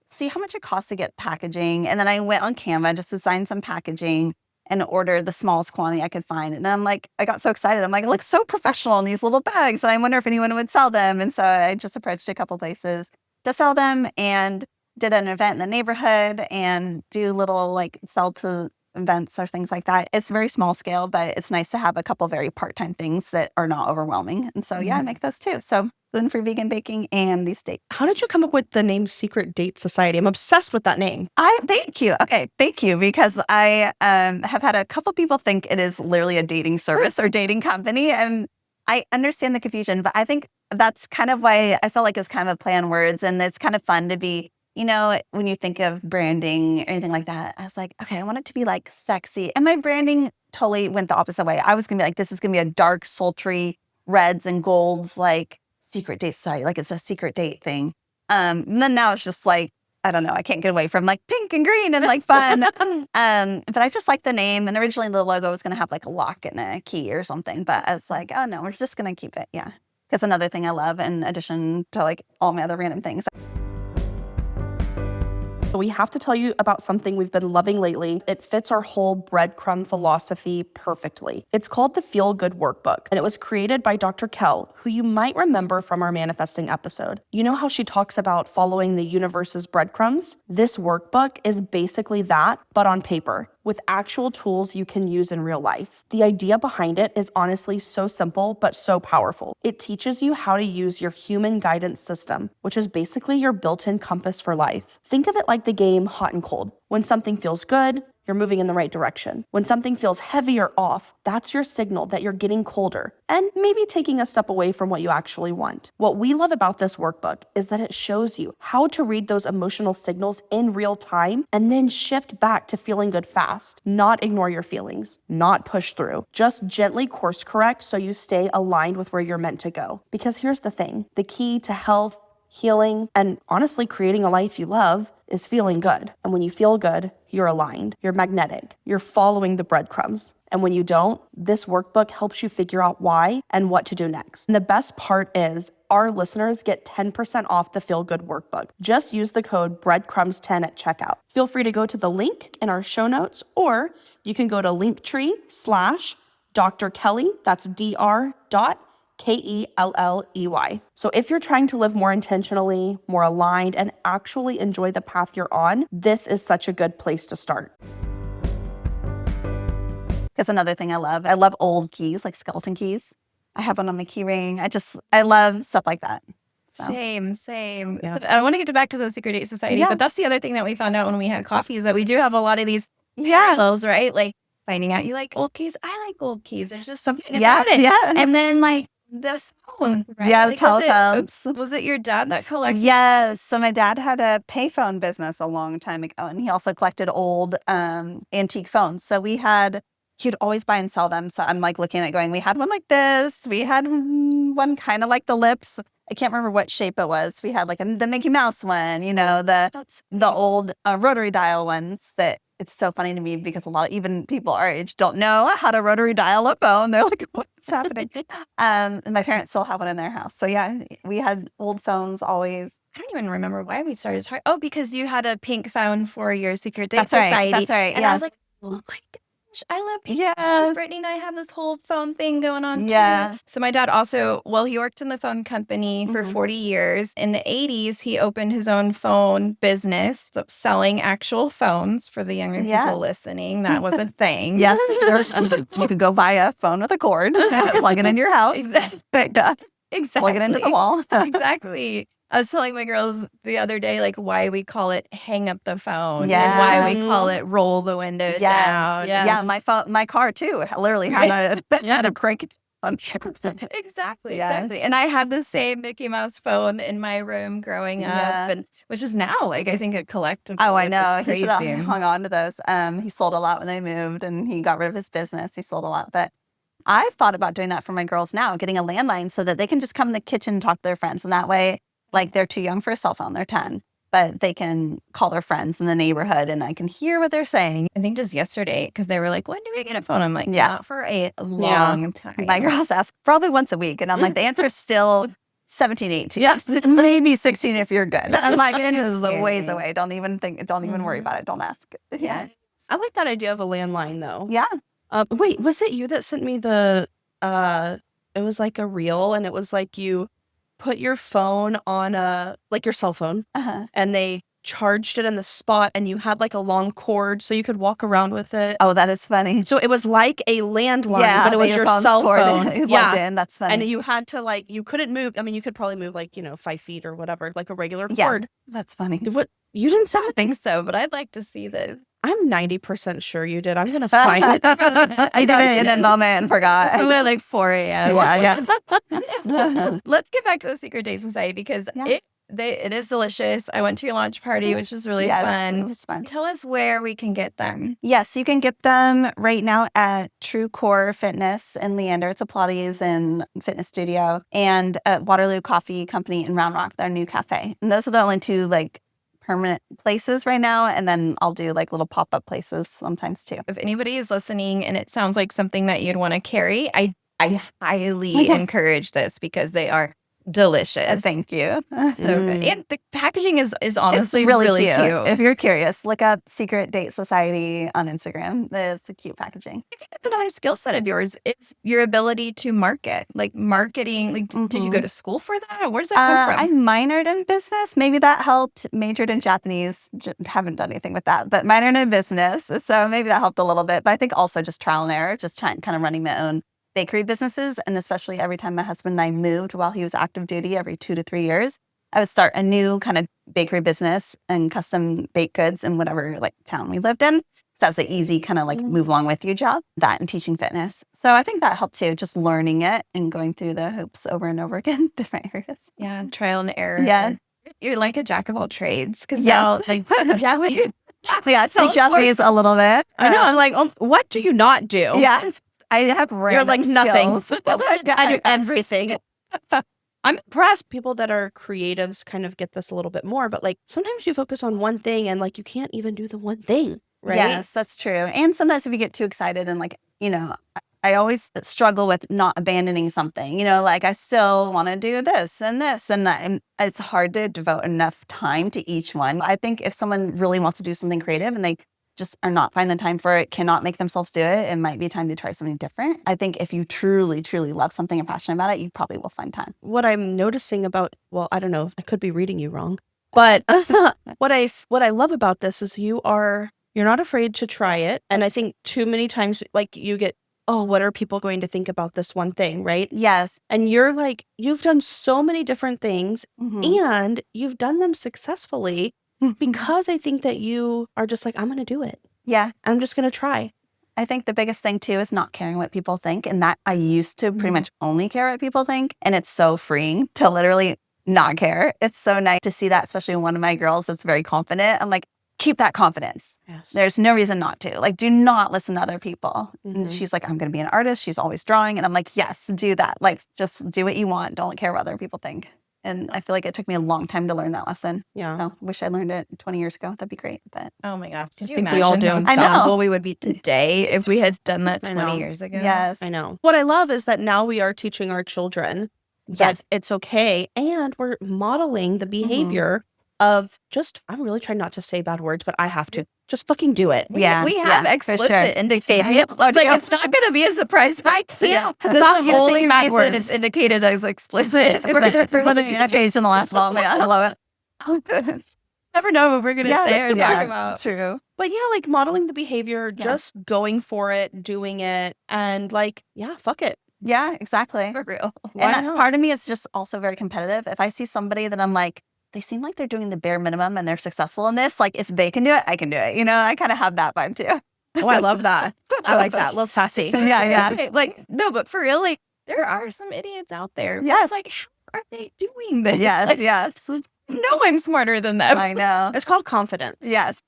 [SPEAKER 1] see how much it costs to get packaging. And then I went on Canva, just designed some packaging. and order the smallest quantity I could find. And I'm like, I got so excited. I'm like, it looks so professional in these little bags. And I wonder if anyone would sell them. And so I just approached a couple places to sell them and did an event in the neighborhood and do little like sell to events or things like that. It's very small scale, but it's nice to have a couple very part-time things that are not overwhelming. And so, I make those too. So gluten-free vegan baking and these dates.
[SPEAKER 4] How did you come up with the name Secret Date Society? I'm obsessed with that name.
[SPEAKER 1] Thank you. Okay, thank you. Because I have had a couple people think it is literally a dating service or dating company. And I understand the confusion, but I think that's kind of why I felt like it's kind of a play on words. And it's kind of fun to be, when you think of branding or anything like that, I was like, okay, I want it to be like sexy. And my branding totally went the opposite way. I was going to be like, this is going to be a dark, sultry reds and golds, like secret date society, like it's a secret date thing. And then now it's just like, I don't know, I can't get away from like pink and green and like fun. But I just like the name. And originally the logo was going to have like a lock and a key or something. But I was like, oh no, we're just going to keep it. Yeah. Because another thing I love in addition to like all my other random things.
[SPEAKER 3] We have to tell you about something we've been loving lately. It fits our whole breadcrumb philosophy perfectly. It's called the Feel Good Workbook, and it was created by Dr. Kell, who you might remember from our manifesting episode. You know how she talks about following the universe's breadcrumbs? This workbook is basically that, but on paper, with actual tools you can use in real life. The idea behind it is honestly so simple, but so powerful. It teaches you how to use your human guidance system, which is basically your built-in compass for life. Think of it like the game Hot and Cold. When something feels good, you're moving in the right direction. When something feels heavy or off, that's your signal that you're getting colder and maybe taking a step away from what you actually want. What we love about this workbook is that it shows you how to read those emotional signals in real time and then shift back to feeling good fast. Not ignore your feelings, not push through. Just gently course correct so you stay aligned with where you're meant to go. Because here's the thing, the key to health, healing, and honestly creating a life you love is feeling good. And when you feel good, you're aligned, you're magnetic, you're following the breadcrumbs. And when you don't, this workbook helps you figure out why and what to do next. And the best part is our listeners get 10% off the Feel Good Workbook. Just use the code breadcrumbs10 at checkout. Feel free to go to the link in our show notes, or you can go to Linktree/Dr. Kelly, that's Dr. Kelley. So if you're trying to live more intentionally, more aligned, and actually enjoy the path you're on, this is such a good place to start.
[SPEAKER 1] That's another thing I love old keys, like skeleton keys. I have one on my key ring. I love stuff like that. So.
[SPEAKER 2] Same. Yeah. I want to get back to the Secret Date Society, but that's the other thing that we found out when we had coffee is that we do have a lot of these parallels, right? Like finding out you like old keys. I like old keys. There's just something about it. Yeah. And then like this phone, right?
[SPEAKER 1] Yeah, the telephones.
[SPEAKER 2] Was it your dad that collected?
[SPEAKER 1] Yes. So my dad had a payphone business a long time ago, and he also collected old antique phones. So he'd always buy and sell them. So I'm like looking at it going, we had one like this. We had one kind of like the lips. I can't remember what shape it was. We had like the Mickey Mouse one, the old rotary dial ones that it's so funny to me because a lot of even people our age don't know how to rotary dial a phone. They're like, what's happening? And my parents still have one in their house. So yeah, we had old phones always.
[SPEAKER 2] I don't even remember why we started talking. Oh, because you had a pink phone for your Secret Date Society.
[SPEAKER 1] That's right.
[SPEAKER 2] And I was like, oh my God. I love pink phones. Brittany and I have this whole phone thing going on too. So my dad also, he worked in the phone company for 40 years. In the 80s, he opened his own phone business, so selling actual phones for the younger people listening. That was a thing.
[SPEAKER 1] You could go buy a phone with a cord, plug it in your house.
[SPEAKER 2] Exactly.
[SPEAKER 1] Plug it into the wall.
[SPEAKER 2] Exactly. I was telling my girls the other day, like, why we call it hang up the phone and why we call it roll the window down.
[SPEAKER 1] Yeah, my car, too, literally had a crank it down.
[SPEAKER 2] Exactly. And I had the same Mickey Mouse phone in my room growing up, and which is now, like, I think a collectible.
[SPEAKER 1] Oh, I know. He should have hung on to those. He sold a lot when they moved, and he got rid of his business. He sold a lot, but I've thought about doing that for my girls now, getting a landline so that they can just come in the kitchen and talk to their friends, and that way, like, they're too young for a cell phone. They're 10. But they can call their friends in the neighborhood and I can hear what they're saying.
[SPEAKER 2] I think just yesterday, because they were like, when do we get a phone? I'm like, not for a long time.
[SPEAKER 1] My girls ask probably once a week. And I'm like, the answer is still 17, 18. Yeah, maybe 16 if you're good. I'm like, it is a ways away. Don't even worry about it. Don't ask.
[SPEAKER 4] I like that idea of a landline though.
[SPEAKER 1] Yeah.
[SPEAKER 4] Wait, was it you that sent me the it was like a reel, and it was like you put your phone on your cell phone, and they charged it in the spot, and you had like a long cord so you could walk around with it.
[SPEAKER 1] Oh, that is funny.
[SPEAKER 4] So it was like a landline, but it was your cell phone.
[SPEAKER 1] Yeah. That's funny.
[SPEAKER 4] And you had to you couldn't move. I mean, you could probably move 5 feet or whatever, like a regular
[SPEAKER 1] Yeah.
[SPEAKER 4] cord.
[SPEAKER 1] That's funny.
[SPEAKER 4] What? You didn't say
[SPEAKER 2] I think so, but I'd like to see this.
[SPEAKER 4] I'm 90% sure you did. I'm going to find it.
[SPEAKER 1] I did it in a moment and forgot.
[SPEAKER 2] I went like 4 a.m.
[SPEAKER 1] Yeah.
[SPEAKER 2] Let's get back to the Secret Date Society because it is delicious. I went to your launch party, which was really fun.
[SPEAKER 1] It was fun.
[SPEAKER 2] Tell us where we can get them.
[SPEAKER 1] Yes, you can get them right now at True Core Fitness in Leander. It's a Pilates and fitness studio, and at Waterloo Coffee Company in Round Rock, their new cafe. And those are the only two permanent places right now, and then I'll do little pop-up places sometimes too.
[SPEAKER 2] If anybody is listening and it sounds like something that you'd want to carry, I highly encourage this because they are delicious.
[SPEAKER 1] Thank you.
[SPEAKER 2] So good. And the packaging is honestly
[SPEAKER 1] it's really
[SPEAKER 2] cute.
[SPEAKER 1] If you're curious, look up Secret Date Society on Instagram. It's a cute packaging.
[SPEAKER 2] Another skill set of yours is your ability to market, marketing. Did you go to school for that? Where does that come from?
[SPEAKER 1] I minored in business. Maybe that helped. Majored in Japanese. Haven't done anything with that, but minored in business. So maybe that helped a little bit. But I think also just trial and error, just kind of running my own bakery businesses. And especially every time my husband and I moved while he was active duty every 2 to 3 years, I would start a new kind of bakery business and custom baked goods in whatever town we lived in. So that's an easy kind of move along with you job, that and teaching fitness. So I think that helped too, just learning it and going through the hoops over and over again, different areas.
[SPEAKER 2] Yeah, trial and error.
[SPEAKER 1] Yeah.
[SPEAKER 2] You're like a jack of all trades because
[SPEAKER 1] Yeah.
[SPEAKER 2] now
[SPEAKER 1] speak Japanese a little bit.
[SPEAKER 4] I know. I'm what do you not do?
[SPEAKER 1] Yeah. I have random
[SPEAKER 4] You're nothing.
[SPEAKER 1] skills.
[SPEAKER 4] I do everything. I'm impressed. People that are creatives kind of get this a little bit more, but sometimes you focus on one thing and you can't even do the one thing, right?
[SPEAKER 1] Yes, that's true. And sometimes if you get too excited and I always struggle with not abandoning something, I still want to do this and this, and it's hard to devote enough time to each one. I think if someone really wants to do something creative and they just are not finding the time for it, cannot make themselves do it, it might be time to try something different. I think if you truly, truly love something and passionate about it, you probably will find time.
[SPEAKER 4] What I'm noticing about, I don't know, I could be reading you wrong, but what I love about this is you're not afraid to try it. And I think too many times, you get, oh, what are people going to think about this one thing, right?
[SPEAKER 1] Yes.
[SPEAKER 4] And you're you've done so many different things and you've done them successfully. Because I think that you are just I'm going to do it.
[SPEAKER 1] Yeah.
[SPEAKER 4] I'm just going to try.
[SPEAKER 1] I think the biggest thing too is not caring what people think. And that I used to pretty much only care what people think. And it's so freeing to literally not care. It's so nice to see that, especially in one of my girls that's very confident. I'm keep that confidence.
[SPEAKER 4] Yes.
[SPEAKER 1] There's no reason not to. Do not listen to other people. And she's I'm going to be an artist. She's always drawing. And I'm yes, do that. Just do what you want. Don't care what other people think. And I feel it took me a long time to learn that lesson.
[SPEAKER 4] Yeah.
[SPEAKER 1] So wish I learned it 20 years ago. That'd be great. But
[SPEAKER 2] oh my gosh. Could you
[SPEAKER 4] think
[SPEAKER 2] imagine
[SPEAKER 4] we all do.
[SPEAKER 2] how
[SPEAKER 1] I know.
[SPEAKER 2] unstoppable we would be today if we had done that
[SPEAKER 4] I
[SPEAKER 2] 20
[SPEAKER 4] know.
[SPEAKER 2] years ago?
[SPEAKER 1] yes.
[SPEAKER 4] I know. What I love is that now we are teaching our children that
[SPEAKER 1] Yes.
[SPEAKER 4] it's okay. And we're modeling the behavior of I'm really trying not to say bad words, but I have to. Just fucking do it.
[SPEAKER 2] We have
[SPEAKER 1] for
[SPEAKER 2] explicit
[SPEAKER 1] sure.
[SPEAKER 2] indicated. It's not going to be a surprise.
[SPEAKER 1] Yeah.
[SPEAKER 2] That's
[SPEAKER 4] Stop
[SPEAKER 2] the only
[SPEAKER 4] using bad
[SPEAKER 2] reason
[SPEAKER 4] words.
[SPEAKER 2] it's indicated as explicit.
[SPEAKER 1] Occasional laugh. I love it.
[SPEAKER 2] Never know what we're going to say or talk about.
[SPEAKER 1] True.
[SPEAKER 4] But modeling the behavior, just going for it, doing it, and fuck it.
[SPEAKER 1] Yeah, exactly.
[SPEAKER 2] For real.
[SPEAKER 4] Why
[SPEAKER 1] And
[SPEAKER 4] not?
[SPEAKER 1] part of me is just also very competitive. If I see somebody that I'm they seem like they're doing the bare minimum and they're successful in this, if they can do it, I can do it. I kind of have that vibe too.
[SPEAKER 4] Oh, I love that. I like that. A little sassy.
[SPEAKER 1] Yeah.
[SPEAKER 2] Okay, no, but for real, there are some idiots out there.
[SPEAKER 1] Yes.
[SPEAKER 2] How are they doing this?
[SPEAKER 1] Yes.
[SPEAKER 2] No, I'm smarter than them.
[SPEAKER 1] I know.
[SPEAKER 4] It's called confidence.
[SPEAKER 1] Yes.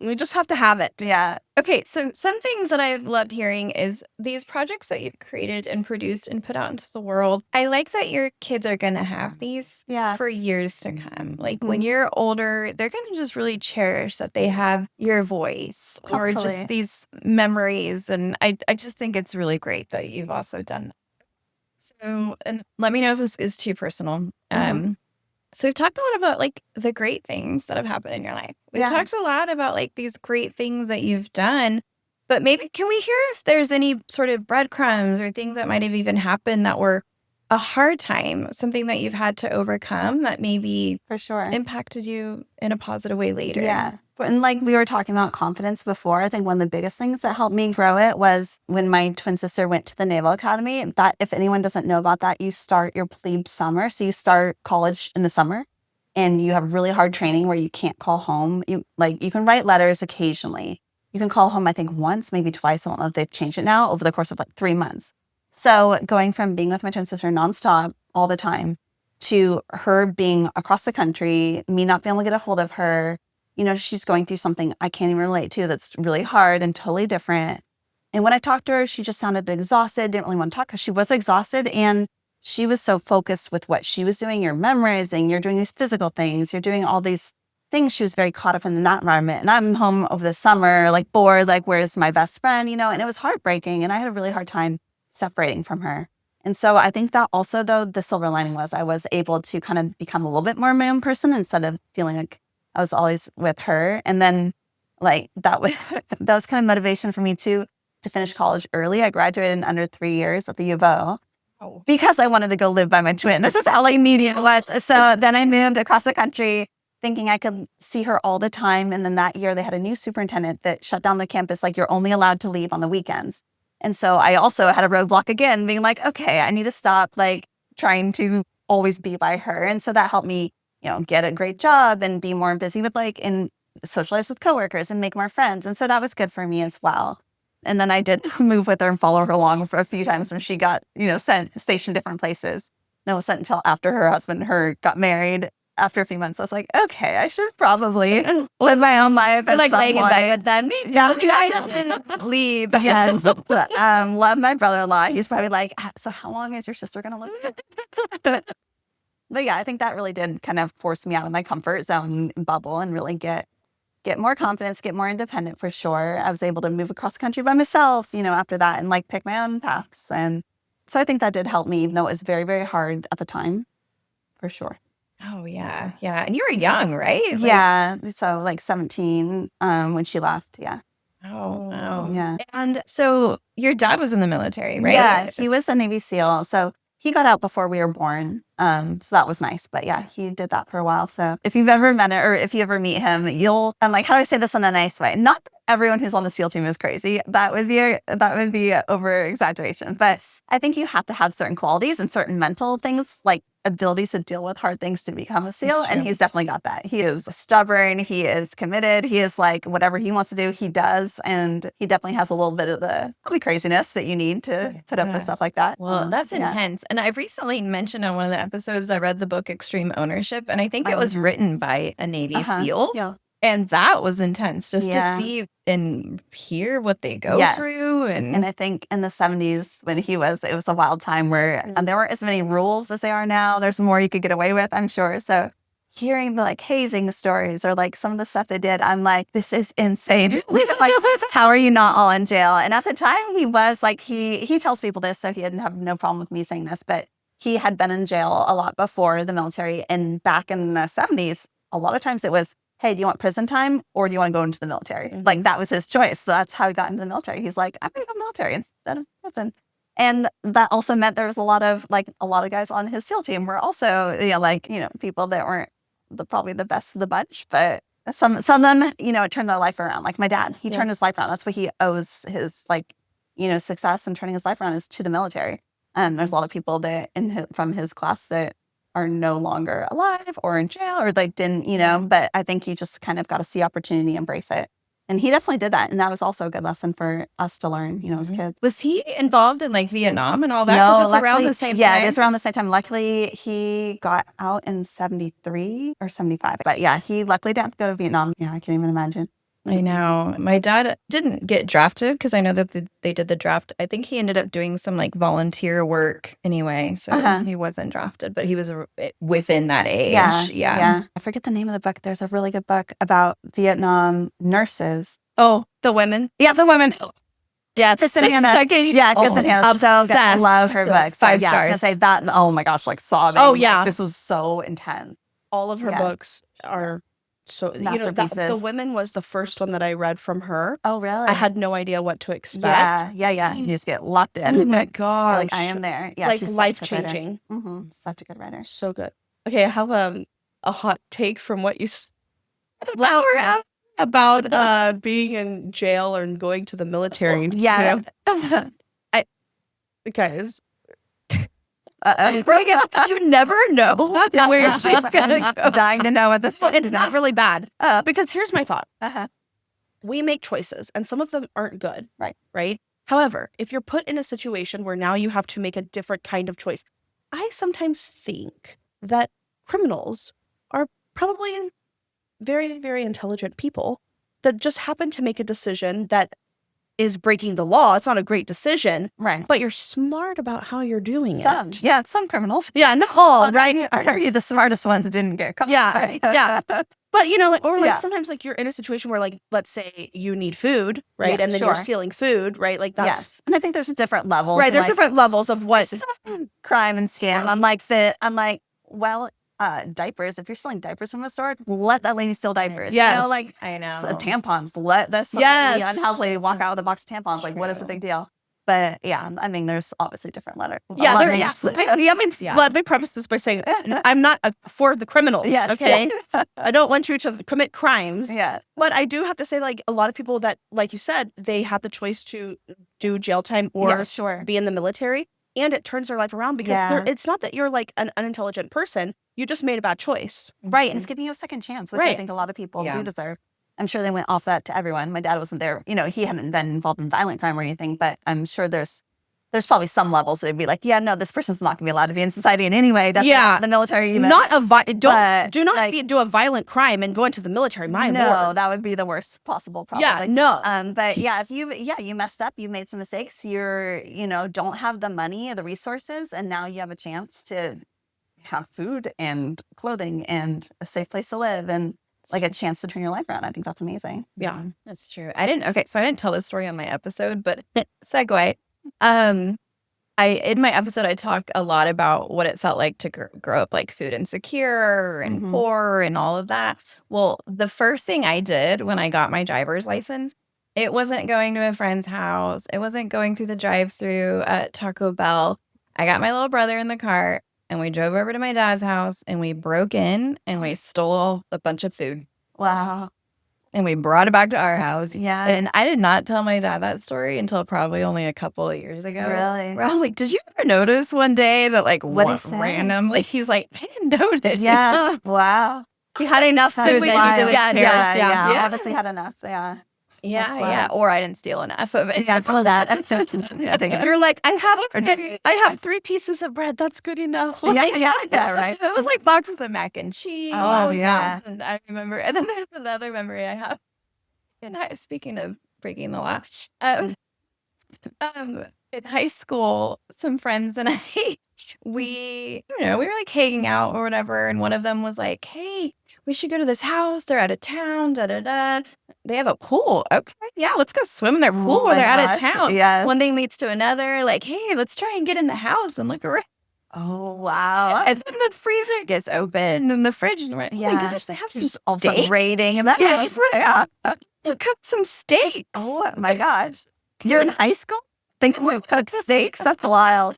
[SPEAKER 4] We just have to have it.
[SPEAKER 1] Yeah.
[SPEAKER 2] Okay, so some things that I've loved hearing is these projects that you've created and produced and put out into the world. I like that your kids are going to have these for years to come. When you're older, they're going to just really cherish that they have your voice or
[SPEAKER 1] Hopefully.
[SPEAKER 2] just these memories. And I just think it's really great that you've also done that. So, and let me know if this is too personal. So we've talked a lot about like the great things that have happened in your life. We've talked a lot about like these great things that you've done, but maybe can we hear if there's any sort of breadcrumbs or things that might have even happened that were a hard time, something that you've had to overcome that maybe
[SPEAKER 1] For sure.
[SPEAKER 2] impacted you in a positive way later?
[SPEAKER 1] Yeah. And like we were talking about confidence before, I think one of the biggest things that helped me grow it was when my twin sister went to the Naval Academy. That, if anyone doesn't know about that, you start your plebe summer. So you start college in the summer and you have really hard training where you can't call home. You can write letters occasionally. You can call home, I think, once, maybe twice. I don't know if they've changed it now, over the course of like 3 months. So going from being with my twin sister nonstop all the time to her being across the country, me not being able to get a hold of her, she's going through something I can't even relate to that's really hard and totally different. And when I talked to her, she just sounded exhausted, didn't really want to talk because she was exhausted. And she was so focused with what she was doing. You're memorizing, you're doing these physical things, you're doing all these things. She was very caught up in that environment. And I'm home over the summer, like bored, like where's my best friend, and it was heartbreaking. And I had a really hard time separating from her. And so I think that also, though, the silver lining was I was able to kind of become a little bit more my own person instead of feeling like I was always with her. And then like that was kind of motivation for me too, to finish college early. I graduated in under 3 years at the U of O because I wanted to go live by my twin. This is how like needy it was. So then I moved across the country thinking I could see her all the time. And then that year they had a new superintendent that shut down the campus. Like, you're only allowed to leave on the weekends. And so I also had a roadblock again, being like, okay, I need to stop like trying to always be by her. And so that helped me, get a great job and be more busy with and socialize with coworkers and make more friends. And so that was good for me as well. And then I did move with her and follow her along for a few times when she got, stationed different places. And it wasn't until after her husband got married. After a few months, I was like, okay, I should probably live my own life.
[SPEAKER 2] Like laying in bed with them.
[SPEAKER 1] Yeah, I leave. Yes. Love my brother-in-law. He's probably like, so how long is your sister going to live? But yeah, I think that really did kind of force me out of my comfort zone bubble and really get more confidence, get more independent for sure. I was able to move across the country by myself, after that and like pick my own paths. And so I think that did help me, even though it was very, very hard at the time, for sure.
[SPEAKER 2] Oh, yeah. Yeah. And you were young, right?
[SPEAKER 1] Yeah. So like 17 when she left. Yeah.
[SPEAKER 2] Oh, wow.
[SPEAKER 1] Yeah.
[SPEAKER 2] And so your dad was in the military, right?
[SPEAKER 1] Yeah. He was a Navy SEAL. So he got out before we were born. So that was nice. But yeah, he did that for a while. So if you've ever met it or if you ever meet him, I'm like, how do I say this in a nice way? Not that everyone who's on the SEAL team is crazy. That would be over exaggeration. But I think you have to have certain qualities and certain mental things, like abilities to deal with hard things to become a SEAL. And he's definitely got that. He is stubborn. He is committed. He is like, whatever he wants to do, he does. And he definitely has a little bit of the craziness that you need to put up with stuff like that.
[SPEAKER 2] Well, that's intense. And I've recently mentioned on one of the episodes, I read the book Extreme Ownership, and I think it was written by a Navy SEAL.
[SPEAKER 4] Yeah.
[SPEAKER 2] And that was intense just to see and hear what they go through.
[SPEAKER 1] And I think in the 70s when it was a wild time where there weren't as many rules as there are now. There's more you could get away with, I'm sure. So hearing the like hazing stories or like some of the stuff they did, I'm like, this is insane. Like, how are you not all in jail? And at the time he was like, he tells people this, so he didn't have no problem with me saying this, but he had been in jail a lot before the military. And back in the 70s, a lot of times it was, hey, do you want prison time or do you want to go into the military? Mm-hmm. Like, that was his choice. So that's how he got into the military. He's like, I'm going to go military instead of prison. And that also meant there was a lot of guys on his SEAL team were also, people that weren't probably the best of the bunch. But some of them, it turned their life around. Like my dad, he turned his life around. That's what he owes his, success in turning his life around is to the military. There's a lot of people that from his class that are no longer alive or in jail or like didn't, but I think you just kind of got to see opportunity, embrace it. And he definitely did that. And that was also a good lesson for us to learn, as kids.
[SPEAKER 2] Was he involved in like Vietnam and all that?
[SPEAKER 1] No,
[SPEAKER 2] it's around the same time.
[SPEAKER 1] Yeah, it's around the same time. Luckily, he got out in 73 or 75. But yeah, he luckily didn't go to Vietnam. Yeah, I can't even imagine.
[SPEAKER 2] I know. My dad didn't get drafted because I know that they did the draft. I think he ended up doing some like volunteer work anyway. So he wasn't drafted, but he was within that age.
[SPEAKER 1] Yeah. I forget the name of the book. There's a really good book about Vietnam nurses.
[SPEAKER 4] Oh, the women?
[SPEAKER 1] Yeah, the women. Yeah, Kristen Hannah.
[SPEAKER 2] Yeah,
[SPEAKER 1] Kristen Hannah.
[SPEAKER 4] Obsessed.
[SPEAKER 1] Love her books.
[SPEAKER 2] 5 stars.
[SPEAKER 1] I was gonna say that. Oh my gosh, like sobbing.
[SPEAKER 4] Oh yeah,
[SPEAKER 1] this was so intense.
[SPEAKER 4] all of her
[SPEAKER 1] Yeah.
[SPEAKER 4] books are so, the
[SPEAKER 1] Masterpieces.
[SPEAKER 4] Women was the first one that I read from her.
[SPEAKER 1] Oh, really?
[SPEAKER 4] I had no idea what to expect.
[SPEAKER 1] Yeah. You just get locked in.
[SPEAKER 4] Oh my
[SPEAKER 1] You're
[SPEAKER 4] gosh.
[SPEAKER 1] like, I am there. Yeah,
[SPEAKER 4] like
[SPEAKER 1] she's
[SPEAKER 4] life
[SPEAKER 1] such a good writer.
[SPEAKER 4] changing.
[SPEAKER 1] Such a good writer.
[SPEAKER 4] So good. Okay, I have a hot take from what you said
[SPEAKER 2] Flower out.
[SPEAKER 4] about being in jail or going to the military.
[SPEAKER 1] Yeah.
[SPEAKER 4] Guys,
[SPEAKER 2] You never know where she's gonna go.
[SPEAKER 1] Dying to know at this point.
[SPEAKER 4] it's not really bad. Because here's my thought.
[SPEAKER 1] Uh-huh.
[SPEAKER 4] We make choices and some of them aren't good.
[SPEAKER 1] Right.
[SPEAKER 4] However, if you're put in a situation where now you have to make a different kind of choice, I sometimes think that criminals are probably very, very intelligent people that just happen to make a decision that is breaking the law. It's not a great decision,
[SPEAKER 1] Right.
[SPEAKER 4] but you're smart about how you're doing
[SPEAKER 1] Some.
[SPEAKER 4] it.
[SPEAKER 1] Yeah, some criminals.
[SPEAKER 4] Yeah, not all, right?
[SPEAKER 1] Are you the smartest ones that didn't get caught?
[SPEAKER 4] Yeah, yeah. But
[SPEAKER 1] Yeah.
[SPEAKER 4] sometimes you're in a situation where let's say you need food, right?
[SPEAKER 1] Yeah,
[SPEAKER 4] And then you're
[SPEAKER 1] sure.
[SPEAKER 4] stealing food, right? Like that's
[SPEAKER 1] Yes. And I think there's a different level.
[SPEAKER 4] right. There's different levels of what.
[SPEAKER 1] crime and scam. Diapers. If you're stealing diapers from a store, let that lady steal diapers.
[SPEAKER 4] Yes.
[SPEAKER 2] I know.
[SPEAKER 1] Tampons. Let this
[SPEAKER 4] Yes.
[SPEAKER 1] the unhoused lady walk out with a box of tampons. Like, what is the big deal? But yeah, I mean, there's obviously different
[SPEAKER 4] Yeah, let me preface this by saying I'm not for the criminals.
[SPEAKER 1] Yes.
[SPEAKER 4] Okay. I don't want you to commit crimes.
[SPEAKER 1] Yeah.
[SPEAKER 4] But I do have to say, a lot of people that, like you said, they have the choice to do jail time or
[SPEAKER 1] Yeah, sure.
[SPEAKER 4] be in the military, and it turns their life around because
[SPEAKER 1] Yeah.
[SPEAKER 4] it's not that you're an unintelligent person. You just made a bad choice.
[SPEAKER 1] Right. And it's giving you a second chance, which I
[SPEAKER 4] Right.
[SPEAKER 1] think a lot of people
[SPEAKER 2] Yeah.
[SPEAKER 1] do deserve. I'm sure they went off that to everyone. My dad wasn't there. He hadn't been involved in violent crime or anything, but I'm sure there's probably some levels that they'd be like, yeah, no, this person's not going to be allowed to be in society in any way. That's
[SPEAKER 4] Yeah.
[SPEAKER 1] not the military even.
[SPEAKER 4] Do not do a violent crime and go into the military. My Lord.
[SPEAKER 1] That would be the worst possible, probably.
[SPEAKER 4] Yeah, no.
[SPEAKER 1] But yeah, if you messed up, you made some mistakes, don't have the money or the resources, and now you have a chance to have food and clothing and a safe place to live and a chance to turn your life around. I think that's amazing.
[SPEAKER 4] Yeah.
[SPEAKER 2] That's true. I didn't tell this story on my episode, but segue. In my episode, I talk a lot about what it felt like to grow up food insecure and poor and all of that. Well, the first thing I did when I got my driver's license, it wasn't going to a friend's house. It wasn't going through the drive-through at Taco Bell. I got my little brother in the car and we drove over to my dad's house and we broke in and we stole a bunch of food.
[SPEAKER 1] Wow.
[SPEAKER 2] And we brought it back to our house.
[SPEAKER 1] Yeah.
[SPEAKER 2] And I did not tell my dad that story until probably only a couple of years ago.
[SPEAKER 1] Really?
[SPEAKER 2] We're all like, did you ever notice one day that
[SPEAKER 1] What'd he say?
[SPEAKER 2] randomly? He's like, I didn't notice.
[SPEAKER 1] Yeah. Wow.
[SPEAKER 4] He had enough
[SPEAKER 1] That's
[SPEAKER 4] food that
[SPEAKER 1] wild.
[SPEAKER 4] he didn't care.
[SPEAKER 1] Yeah.
[SPEAKER 2] Yeah.
[SPEAKER 1] Obviously had enough. Yeah.
[SPEAKER 2] Yeah,
[SPEAKER 1] That's
[SPEAKER 2] yeah.
[SPEAKER 1] wild.
[SPEAKER 2] Or I didn't steal enough of it.
[SPEAKER 1] Yeah. All of that.
[SPEAKER 4] You're like, I have 3 pieces of bread. That's good enough.
[SPEAKER 1] Yeah. Right.
[SPEAKER 2] It was like boxes of mac and cheese.
[SPEAKER 1] Oh, yeah.
[SPEAKER 2] And I remember, and then there's another memory I have. And speaking of breaking the law, in high school, some friends and I, we were hanging out or whatever. And one of them was like, hey, we should go to this house. They're out of town. Da, da, da. They have a pool. Okay. Yeah. Let's go swim in their pool
[SPEAKER 1] Oh
[SPEAKER 2] when
[SPEAKER 1] my
[SPEAKER 2] they're out of
[SPEAKER 1] gosh.
[SPEAKER 2] town.
[SPEAKER 1] Yeah.
[SPEAKER 2] One thing leads to another. Like, hey, let's try and get in the house and look around.
[SPEAKER 1] Oh, wow.
[SPEAKER 2] And then the freezer gets open and the fridge. And we're like, oh
[SPEAKER 1] Yeah.
[SPEAKER 2] my gosh, they have some
[SPEAKER 1] Just also
[SPEAKER 2] steak.
[SPEAKER 1] rating and that.
[SPEAKER 2] Yeah. Cook some steaks.
[SPEAKER 1] Oh my gosh. You're in high school? Think we cook steaks? That's wild.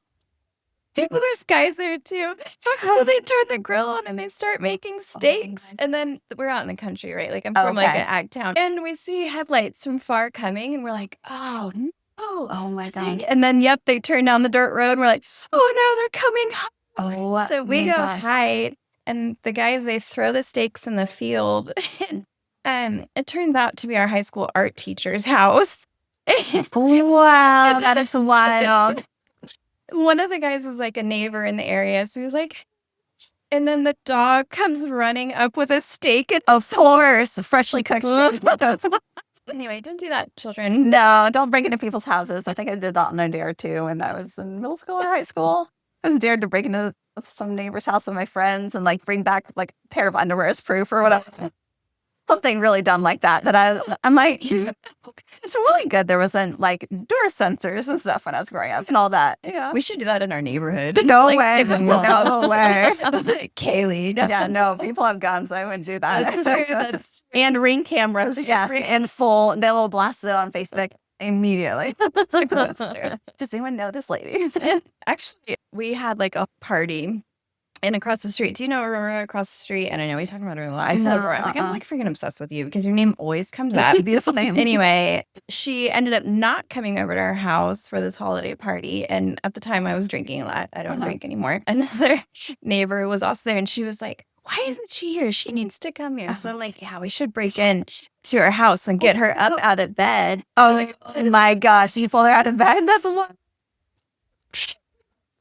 [SPEAKER 2] Well, there's guys there too. So they turn the grill on and they start making steaks.
[SPEAKER 1] nice.
[SPEAKER 2] And then we're out in the country, right? Like I'm from an ag town. And we see headlights from far coming and we're like, oh no.
[SPEAKER 1] Oh my God.
[SPEAKER 2] And then, yep, they turn down the dirt road and we're like, oh no, they're coming home.
[SPEAKER 1] Oh,
[SPEAKER 2] So we
[SPEAKER 1] my
[SPEAKER 2] go
[SPEAKER 1] gosh.
[SPEAKER 2] hide. And the guys, they throw the steaks in the field. And it turns out to be our high school art teacher's house.
[SPEAKER 1] Wow, that is wild.
[SPEAKER 2] One of the guys was like a neighbor in the area. So he was like, and then the dog comes running up with a steak. And
[SPEAKER 1] Of course, freshly cooked steak.
[SPEAKER 2] anyway, don't do that, children.
[SPEAKER 1] No, don't break into people's houses. I think I did that on a dare too when I was in middle school or high school. I was dared to break into some neighbor's house with my friends and bring back a pair of underwear as proof or whatever. something really dumb like that I'm like, it's really good there wasn't like door sensors and stuff when I was growing up and all that. Yeah.
[SPEAKER 2] We should do that in our neighborhood.
[SPEAKER 1] No
[SPEAKER 2] Like,
[SPEAKER 1] way.
[SPEAKER 2] give them
[SPEAKER 1] No
[SPEAKER 2] all-
[SPEAKER 1] way.
[SPEAKER 2] Kaylee.
[SPEAKER 1] Yeah, no, people have guns. I wouldn't do that.
[SPEAKER 2] That's true. That's
[SPEAKER 4] And Ring cameras.
[SPEAKER 1] yeah, in full. They will blast it on Facebook immediately. Does anyone know this lady?
[SPEAKER 2] actually, we had like a party. And across the street, do you know Aurora across the street? And I know we talk about her a lot. I said Aurora. I'm like freaking obsessed with you because your name always comes up.
[SPEAKER 1] Beautiful name.
[SPEAKER 2] Anyway, she ended up not coming over to our house for this holiday party. And at the time, I was drinking a lot. I don't drink anymore. Another neighbor was also there, and she was like, "Why isn't she here? She needs to come here." So I'm like, "Yeah, we should break in to her house and get her up out of bed."
[SPEAKER 1] Oh my gosh, you pulled her out of bed? That's a lot.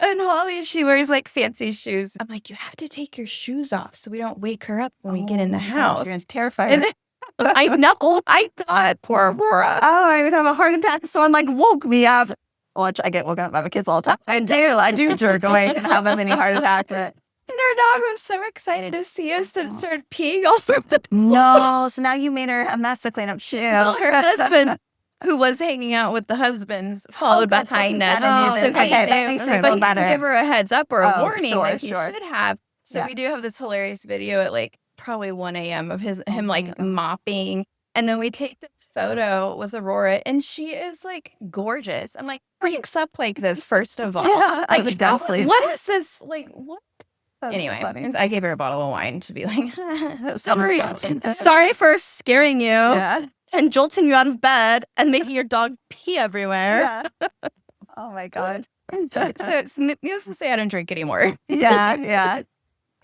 [SPEAKER 2] And Holly, she wears like fancy shoes. I'm like, "You have to take your shoes off so we don't wake her up when we get in the house."
[SPEAKER 1] You're terrified.
[SPEAKER 2] And then,
[SPEAKER 4] I know.
[SPEAKER 2] I thought, poor Aurora.
[SPEAKER 1] Oh, I would have a heart attack if someone like woke me up. Which I get woken up by my kids all the time. I do jerk awake and have a mini heart attack. But
[SPEAKER 2] And her dog was so excited to see us that it started peeing all over the
[SPEAKER 1] no, so now you made her a mess to clean up too.
[SPEAKER 2] Her husband, who was hanging out with the husbands, followed
[SPEAKER 1] good.
[SPEAKER 2] behind
[SPEAKER 1] So
[SPEAKER 2] us.
[SPEAKER 1] he didn't-
[SPEAKER 2] So he
[SPEAKER 1] okay, that
[SPEAKER 2] knew,
[SPEAKER 1] makes me
[SPEAKER 2] but
[SPEAKER 1] feel
[SPEAKER 2] he
[SPEAKER 1] better.
[SPEAKER 2] didn't give her a heads up or a
[SPEAKER 1] Oh,
[SPEAKER 2] warning
[SPEAKER 1] sure,
[SPEAKER 2] like he
[SPEAKER 1] sure.
[SPEAKER 2] should have. So
[SPEAKER 1] Yeah.
[SPEAKER 2] we do have this hilarious video at like probably 1 a.m. of him like mopping. And then we take this photo with Aurora, and she is like gorgeous. I'm like, breaks up like this, first of all.
[SPEAKER 1] Yeah, I
[SPEAKER 2] Like,
[SPEAKER 1] would definitely.
[SPEAKER 2] what is this? Like, what?
[SPEAKER 1] That's
[SPEAKER 2] Anyway,
[SPEAKER 1] funny.
[SPEAKER 2] I gave her a bottle of wine to be like,
[SPEAKER 1] Sorry.
[SPEAKER 4] Sorry for scaring you
[SPEAKER 1] Yeah.
[SPEAKER 4] and jolting you out of bed and making your dog pee everywhere.
[SPEAKER 1] Yeah. Oh my god.
[SPEAKER 2] So it's needless to say, I don't drink anymore.
[SPEAKER 1] Yeah, yeah.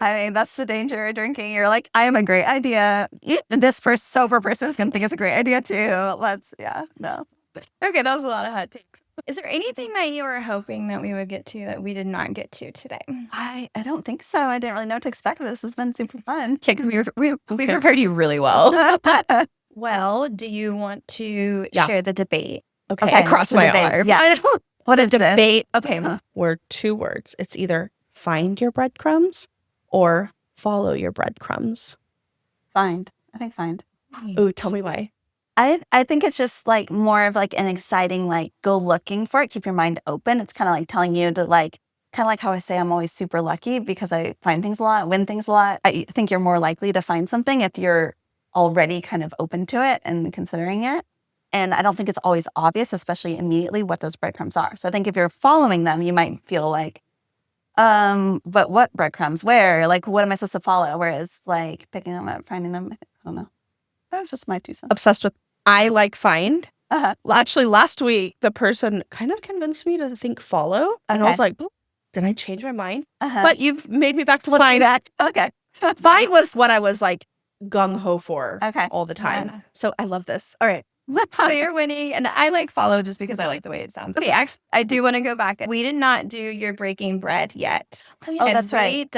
[SPEAKER 1] I mean, that's the danger of drinking. You're like, I am a great idea. This sober person is going to think it's a great idea too. No.
[SPEAKER 2] Okay, that was a lot of hot takes. Is there anything that you were hoping that we would get to that we did not get to today?
[SPEAKER 1] I don't think so. I didn't really know what to expect. This has been super fun.
[SPEAKER 2] Okay, because we prepared you really well. Well, do you want to share the debate?
[SPEAKER 4] Okay.
[SPEAKER 1] Okay.
[SPEAKER 2] Across
[SPEAKER 1] the
[SPEAKER 2] my
[SPEAKER 1] debate.
[SPEAKER 2] arm.
[SPEAKER 1] Yeah. What a debate.
[SPEAKER 4] Debate. Okay.
[SPEAKER 1] Uh-huh.
[SPEAKER 4] We're 2 words. It's either find your breadcrumbs or follow your breadcrumbs.
[SPEAKER 1] Find. I think find.
[SPEAKER 4] Ooh, tell me why.
[SPEAKER 1] I think it's just like more of like an exciting, like go looking for it. Keep your mind open. It's kind of like telling you to like, kind of like how I say I'm always super lucky because I find things a lot, win things a lot. I think you're more likely to find something if you're already kind of open to it and considering it. And I don't think it's always obvious, especially immediately, what those breadcrumbs are. So I think if you're following them, you might feel like, but what breadcrumbs? Where? Like, what am I supposed to follow? Whereas like picking them up, finding them, I don't know. That was just my 2 cents.
[SPEAKER 4] Obsessed with I like find.
[SPEAKER 1] Uh-huh.
[SPEAKER 4] Actually, last week, the person kind of convinced me to think follow. And I
[SPEAKER 1] Okay.
[SPEAKER 4] was like, did I change my mind?
[SPEAKER 1] Uh-huh.
[SPEAKER 4] But you've made me back to
[SPEAKER 1] Let's do
[SPEAKER 4] find.
[SPEAKER 1] that. Okay.
[SPEAKER 4] Find was what I was like gung-ho for
[SPEAKER 1] Okay.
[SPEAKER 4] all the time.
[SPEAKER 2] Yeah.
[SPEAKER 4] So I love this. All right.
[SPEAKER 2] So you're winning, and I like follow just because I like the way it sounds. Okay, actually, I do want to go back. We did not do your breaking bread yet.
[SPEAKER 1] Oh,
[SPEAKER 2] And
[SPEAKER 1] that's right.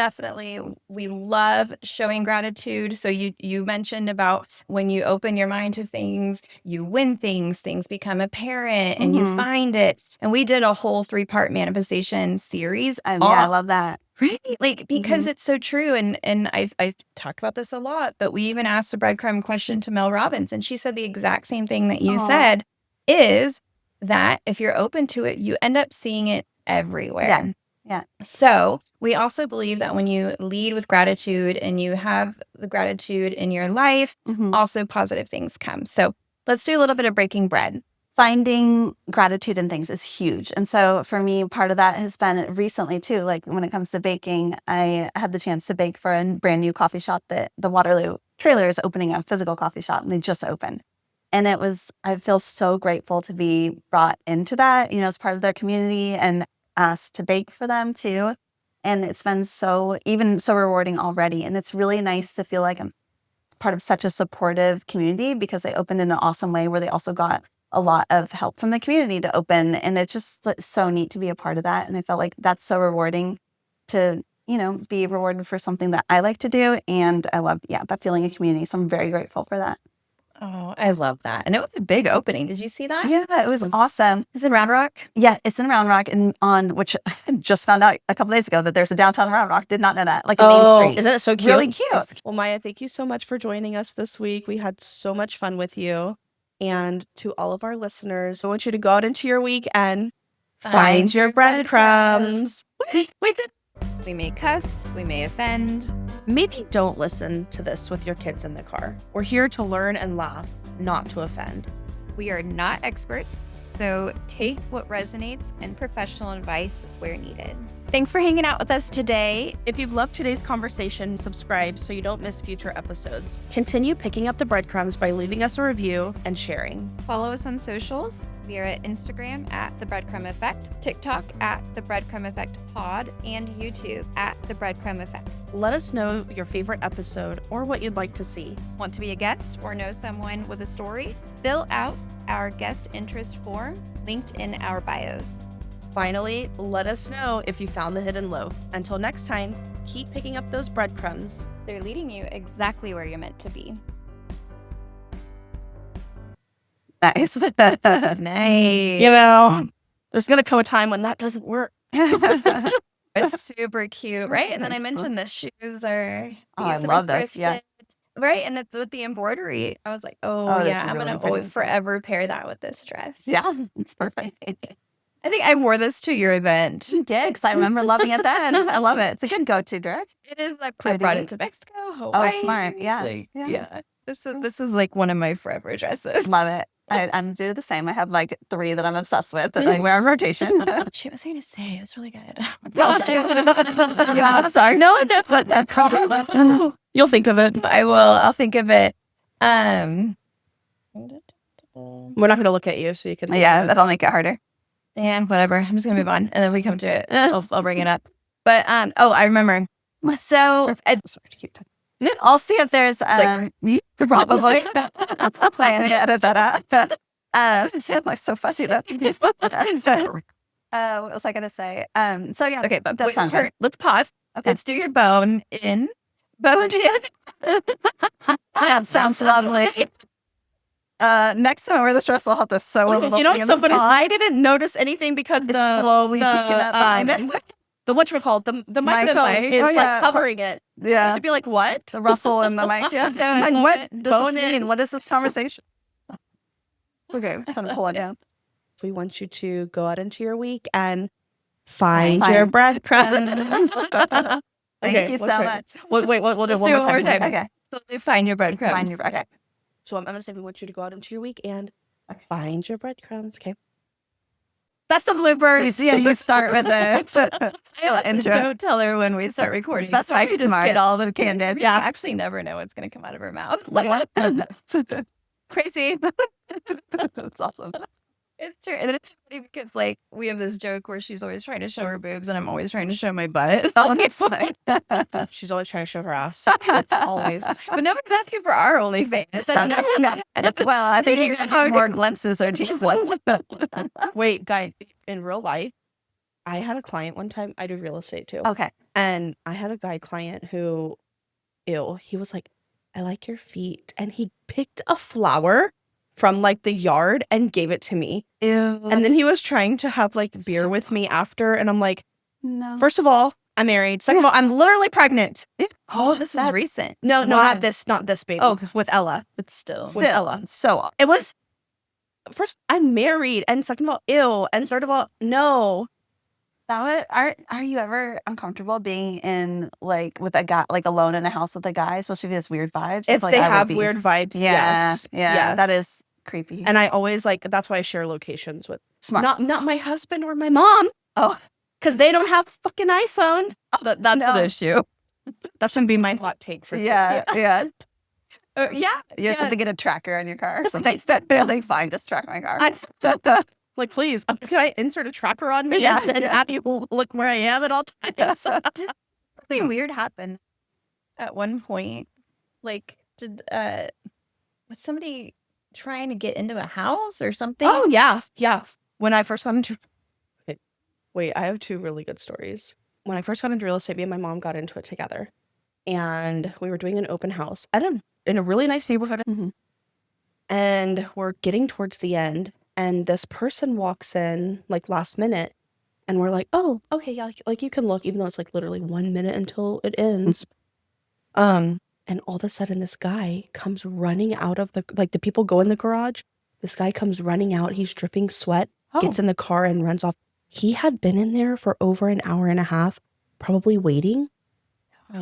[SPEAKER 2] we love showing gratitude. So you mentioned about when you open your mind to things, you win things become apparent, and you
[SPEAKER 1] Mhm.
[SPEAKER 2] find it. And we did a whole 3-part manifestation series.
[SPEAKER 1] Yeah, I love that.
[SPEAKER 2] Right? Like, because it's so true. And I talk about this a lot, but we even asked a breadcrumb question to Mel Robbins, and she said the exact same thing that you
[SPEAKER 1] Aw.
[SPEAKER 2] said, is that if you're open to it, you end up seeing it everywhere.
[SPEAKER 1] Yeah. Yeah.
[SPEAKER 2] So we also believe that when you lead with gratitude and you have the gratitude in your life,
[SPEAKER 1] Mhm.
[SPEAKER 2] also positive things come. So let's do a little bit of breaking bread.
[SPEAKER 1] Finding gratitude in things is huge. And so for me, part of that has been recently too, like when it comes to baking, I had the chance to bake for a brand new coffee shop that the Waterloo trailer is opening, a physical coffee shop, and they just opened. And I feel so grateful to be brought into that, as part of their community and asked to bake for them too. And it's been so rewarding already. And it's really nice to feel like I'm part of such a supportive community because they opened in an awesome way where they also got a lot of help from the community to open. And it's just so neat to be a part of that. And I felt like that's so rewarding to, be rewarded for something that I like to do. And I love, that feeling of community. So I'm very grateful for that.
[SPEAKER 2] Oh, I love that. And it was a big opening. Did you see that?
[SPEAKER 1] Yeah, it was awesome.
[SPEAKER 2] Is it Round Rock?
[SPEAKER 1] Yeah, it's in Round Rock, and which I just found out a couple days ago that there's a downtown Round Rock. Did not know that. Like a main street.
[SPEAKER 4] Isn't it so cute?
[SPEAKER 1] Really cute.
[SPEAKER 4] Well, Maiah, thank you so much for joining us this week. We had so much fun with you. And to all of our listeners, I want you to go out into your week and find your breadcrumbs.
[SPEAKER 2] We may cuss, we may offend.
[SPEAKER 4] Maybe don't listen to this with your kids in the car. We're here to learn and laugh, not to offend.
[SPEAKER 2] We are not experts, so take what resonates and professional advice where needed. Thanks for hanging out with us today.
[SPEAKER 4] If you've loved today's conversation, subscribe so you don't miss future episodes. Continue picking up the breadcrumbs by leaving us a review and sharing.
[SPEAKER 2] Follow us on socials. We are at Instagram at The Breadcrumb Effect, TikTok at The Breadcrumb Effect Pod, and YouTube at The Breadcrumb Effect.
[SPEAKER 4] Let us know your favorite episode or what you'd like to see.
[SPEAKER 2] Want to be a guest or know someone with a story? Fill out our guest interest form linked in our bios.
[SPEAKER 4] Finally, let us know if you found the hidden loaf. Until next time, keep picking up those breadcrumbs.
[SPEAKER 2] They're leading you exactly where you're meant to be.
[SPEAKER 1] Nice.
[SPEAKER 2] Nice.
[SPEAKER 4] You know, there's going to come a time when that doesn't work.
[SPEAKER 2] It's super cute, right? And then I mentioned the shoes are.
[SPEAKER 1] Oh, I
[SPEAKER 2] these are
[SPEAKER 1] love this. Yeah.
[SPEAKER 2] thrifted, right? And it's with the embroidery. I was like,
[SPEAKER 1] Oh,
[SPEAKER 2] oh,
[SPEAKER 1] that's
[SPEAKER 2] yeah, I'm
[SPEAKER 1] really
[SPEAKER 2] going to
[SPEAKER 1] pretty.
[SPEAKER 2] forever pair that with this dress.
[SPEAKER 1] Yeah, it's perfect.
[SPEAKER 2] I think I wore this to your event.
[SPEAKER 1] You did, because I remember loving it then. I love it. It's a good go-to dress.
[SPEAKER 2] It is. I
[SPEAKER 1] Pretty.
[SPEAKER 2] brought it to Mexico, Hawaii.
[SPEAKER 1] Oh, smart. Yeah.
[SPEAKER 2] Like,
[SPEAKER 1] Yeah.
[SPEAKER 2] yeah. This is like one of my forever dresses.
[SPEAKER 1] Love it. I'm doing the same. I have like 3 that I'm obsessed with that I wear in rotation.
[SPEAKER 2] She was going to say it was really good.
[SPEAKER 1] Yeah, sorry.
[SPEAKER 2] No, no.
[SPEAKER 4] You'll think of it.
[SPEAKER 2] I will. I'll think of it.
[SPEAKER 4] We're not going to look at you so you can.
[SPEAKER 1] Yeah, that'll make it harder.
[SPEAKER 2] And whatever. I'm just gonna move on, and then we come to it. I'll bring it up. But I remember. So
[SPEAKER 1] I'll see if there's you could probably plan to edit that out. I'm like so fussy though. What was I gonna say? So yeah,
[SPEAKER 2] okay, but
[SPEAKER 1] that sounds good.
[SPEAKER 2] let's pause.
[SPEAKER 1] Okay.
[SPEAKER 2] Let's do your bone in.
[SPEAKER 1] That sounds lovely. Next time I wear this dress, I'll have to sew it.
[SPEAKER 4] You know what's so funny? I didn't notice anything because
[SPEAKER 1] It's slowly peeking up behind it.
[SPEAKER 4] the whatchamacallit, the microphone
[SPEAKER 2] mic.
[SPEAKER 4] is
[SPEAKER 1] Oh, yeah.
[SPEAKER 4] like covering it.
[SPEAKER 1] Yeah,
[SPEAKER 4] I'd be like, what?
[SPEAKER 1] the ruffle in the mic.
[SPEAKER 2] Yeah.
[SPEAKER 1] Like, what does
[SPEAKER 4] Bone
[SPEAKER 1] this
[SPEAKER 4] in.
[SPEAKER 1] mean? What is this conversation?
[SPEAKER 2] Okay.
[SPEAKER 1] I'm trying to pull it down.
[SPEAKER 4] We want you to go out into your week and find
[SPEAKER 1] Find-
[SPEAKER 4] your breadcrumbs.
[SPEAKER 1] Thank you so much.
[SPEAKER 4] Wait, we'll do
[SPEAKER 2] Let's
[SPEAKER 4] one
[SPEAKER 2] do
[SPEAKER 4] more
[SPEAKER 2] it one more
[SPEAKER 4] time.
[SPEAKER 2] time.
[SPEAKER 1] Okay.
[SPEAKER 2] So find your breadcrumbs.
[SPEAKER 1] Find your bread.
[SPEAKER 4] So I'm going to say we want you to go out into your week and
[SPEAKER 1] Okay.
[SPEAKER 4] find your breadcrumbs. Okay.
[SPEAKER 1] That's the bloopers. Yeah, you start with the intro.
[SPEAKER 2] Don't tell her when we start recording.
[SPEAKER 1] That's
[SPEAKER 2] so I
[SPEAKER 1] right,
[SPEAKER 2] could just
[SPEAKER 1] smart.
[SPEAKER 2] get all the candid.
[SPEAKER 1] Yeah.
[SPEAKER 2] I actually never know what's going to come out of her mouth.
[SPEAKER 1] Crazy. That's awesome.
[SPEAKER 2] It's true. And then it's funny because, like, we have this joke where she's always trying to show her boobs and I'm always trying to show my butt.
[SPEAKER 1] Oh, that's fine.
[SPEAKER 4] She's always trying to show her ass.
[SPEAKER 2] Always. But nobody's asking for our OnlyFans.
[SPEAKER 1] Well, I think you're gonna get more glimpses or teasers.
[SPEAKER 4] Wait, guy, in real life, I had a client one time. I do real estate too.
[SPEAKER 1] Okay.
[SPEAKER 4] And I had a guy client who, he was like, I like your feet. And he picked a flower from like the yard and gave it to me.
[SPEAKER 1] Ew.
[SPEAKER 4] And then he was trying to have like beer with me after. And I'm like,
[SPEAKER 1] no.
[SPEAKER 4] first of all, I'm married. Second of all, I'm literally pregnant.
[SPEAKER 2] Oh, this is recent.
[SPEAKER 4] No,
[SPEAKER 1] Why?
[SPEAKER 4] not this baby.
[SPEAKER 2] Oh.
[SPEAKER 4] With Ella.
[SPEAKER 2] But still.
[SPEAKER 4] With Ella.
[SPEAKER 1] So
[SPEAKER 4] It was, first, I'm married. And second of all, ew. And third of all, no.
[SPEAKER 1] are you ever uncomfortable being in like with a guy, like alone in a house with a guy, especially if he has weird vibes? I
[SPEAKER 4] If
[SPEAKER 1] feel like
[SPEAKER 4] they
[SPEAKER 1] I would
[SPEAKER 4] have
[SPEAKER 1] be.
[SPEAKER 4] weird vibes,
[SPEAKER 1] Yeah,
[SPEAKER 4] yes.
[SPEAKER 1] yeah,
[SPEAKER 4] yes.
[SPEAKER 1] that is creepy.
[SPEAKER 4] And I always like, that's why I share locations with
[SPEAKER 1] Smart.
[SPEAKER 4] not my husband or my mom.
[SPEAKER 1] Oh.
[SPEAKER 4] Because they don't have fucking iPhone.
[SPEAKER 2] That's
[SPEAKER 1] No.
[SPEAKER 2] an issue.
[SPEAKER 4] That's gonna be my hot take for
[SPEAKER 1] Yeah, yeah.
[SPEAKER 2] Yeah.
[SPEAKER 1] You have to get a tracker on your car or something. Like, fine, just track my car.
[SPEAKER 4] Like, please, can I insert a tracker on me?
[SPEAKER 1] Yeah,
[SPEAKER 4] and
[SPEAKER 1] yeah.
[SPEAKER 4] have you look where I am at all times?
[SPEAKER 2] Something weird happened at one point. Like, was somebody trying to get into a house or something?
[SPEAKER 4] Oh yeah. When I first got into, wait, I have 2 really good stories. When I first got into real estate, me and my mom got into it together, and we were doing an open house in a really nice neighborhood.
[SPEAKER 1] Mhm.
[SPEAKER 4] And we're getting towards the end, and this person walks in like last minute, and we're like, oh, okay, yeah, like you can look, even though it's like literally 1 minute until it ends. And all of a sudden this guy comes running out of the people go in the garage. This guy comes running out. He's dripping sweat, gets in the car and runs off. He had been in there for over an hour and a half, probably waiting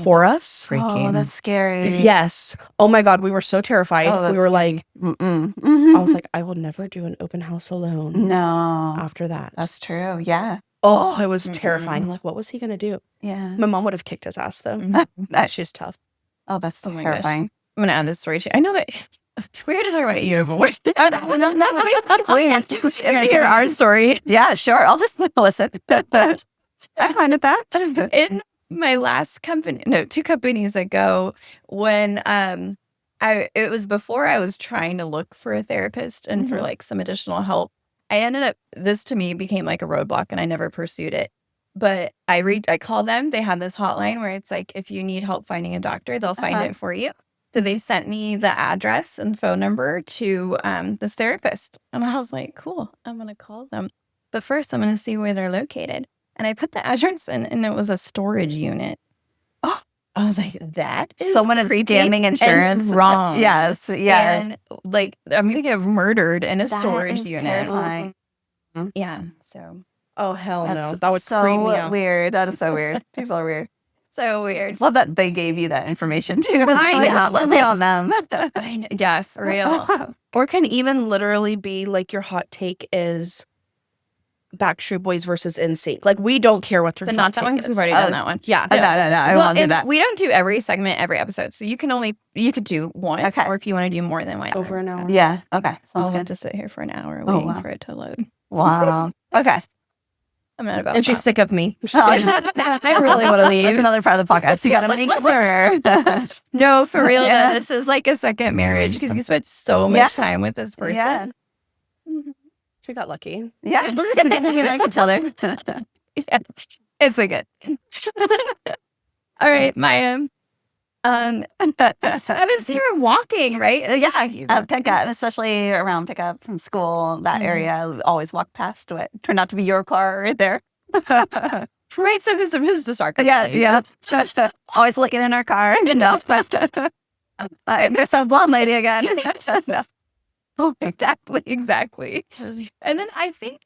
[SPEAKER 4] for us.
[SPEAKER 1] Oh, that's scary.
[SPEAKER 4] Yes. Oh my God, we were so terrified.
[SPEAKER 1] Oh,
[SPEAKER 4] we were like,
[SPEAKER 1] I
[SPEAKER 4] was like, I will never do an open house alone.
[SPEAKER 1] No.
[SPEAKER 4] After that.
[SPEAKER 1] That's true. Yeah.
[SPEAKER 4] Oh, it was terrifying. I'm like, what was he going to do?
[SPEAKER 1] Yeah.
[SPEAKER 4] My mom would have kicked his ass though. She's tough.
[SPEAKER 1] Oh, that's
[SPEAKER 2] my
[SPEAKER 1] terrifying.
[SPEAKER 2] gosh. I'm gonna add this story too. I know that we're gonna talk about you, but we're gonna hear our story.
[SPEAKER 1] Yeah, sure. I'll just listen. I find it that.
[SPEAKER 2] In my last company, 2 companies ago, when it was before I was trying to look for a therapist and for like some additional help. I ended up, this to me became like a roadblock and I never pursued it. But I called them. They had this hotline where it's like, if you need help finding a doctor, they'll find it for you. So they sent me the address and phone number to this therapist. And I was like, cool, I'm going to call them. But first, I'm going to see where they're located. And I put the address in, and it was a storage unit. Oh, I was like, that is
[SPEAKER 1] someone is scamming insurance.
[SPEAKER 2] Wrong.
[SPEAKER 1] Yes.
[SPEAKER 2] And like, I'm going to get murdered in a storage unit.
[SPEAKER 1] Terrifying.
[SPEAKER 2] Yeah. So.
[SPEAKER 4] Oh, hell
[SPEAKER 1] That's
[SPEAKER 4] no. That would
[SPEAKER 1] so
[SPEAKER 4] creep me out.
[SPEAKER 1] weird. That is so weird. People are weird.
[SPEAKER 2] So weird.
[SPEAKER 1] Love that they gave you that information too. Let me on them.
[SPEAKER 2] Yeah, for real.
[SPEAKER 4] Or can even literally be like your hot take is Backstreet Boys versus NSYNC. Like, we don't care what their
[SPEAKER 2] But
[SPEAKER 4] hot
[SPEAKER 2] not that
[SPEAKER 4] take
[SPEAKER 2] one because
[SPEAKER 4] is.
[SPEAKER 2] we've already done that one.
[SPEAKER 4] Yeah.
[SPEAKER 1] No. I won't do that.
[SPEAKER 2] We don't do every segment, every episode. So you could do one.
[SPEAKER 1] Okay.
[SPEAKER 2] Or if you want to do more than one.
[SPEAKER 4] Over an hour.
[SPEAKER 1] Yeah. Okay. Sounds
[SPEAKER 2] I'll
[SPEAKER 1] good.
[SPEAKER 2] have to sit here for an hour waiting for it to load.
[SPEAKER 1] Wow. Okay.
[SPEAKER 2] I'm not about
[SPEAKER 4] And she's
[SPEAKER 2] that.
[SPEAKER 4] sick of me.
[SPEAKER 1] I really want to leave. That's another part of the podcast. You got to make sure.
[SPEAKER 2] No, for real.
[SPEAKER 1] Yeah.
[SPEAKER 2] Though, this is like a second marriage because you spent so much time with this person.
[SPEAKER 1] Yeah.
[SPEAKER 4] She got lucky.
[SPEAKER 1] Yeah. I can tell there.
[SPEAKER 2] Yeah. It's like it. All right, Maiah. I was here walking, right?
[SPEAKER 1] Yeah, pickup, especially around pickup from school, that area. I always walk past it. Turned out to be your car right there.
[SPEAKER 2] Right, so who's the sarcasm?
[SPEAKER 1] Yeah. Always looking in our car. No. There's some blonde lady again.
[SPEAKER 2] Oh, exactly. And then I think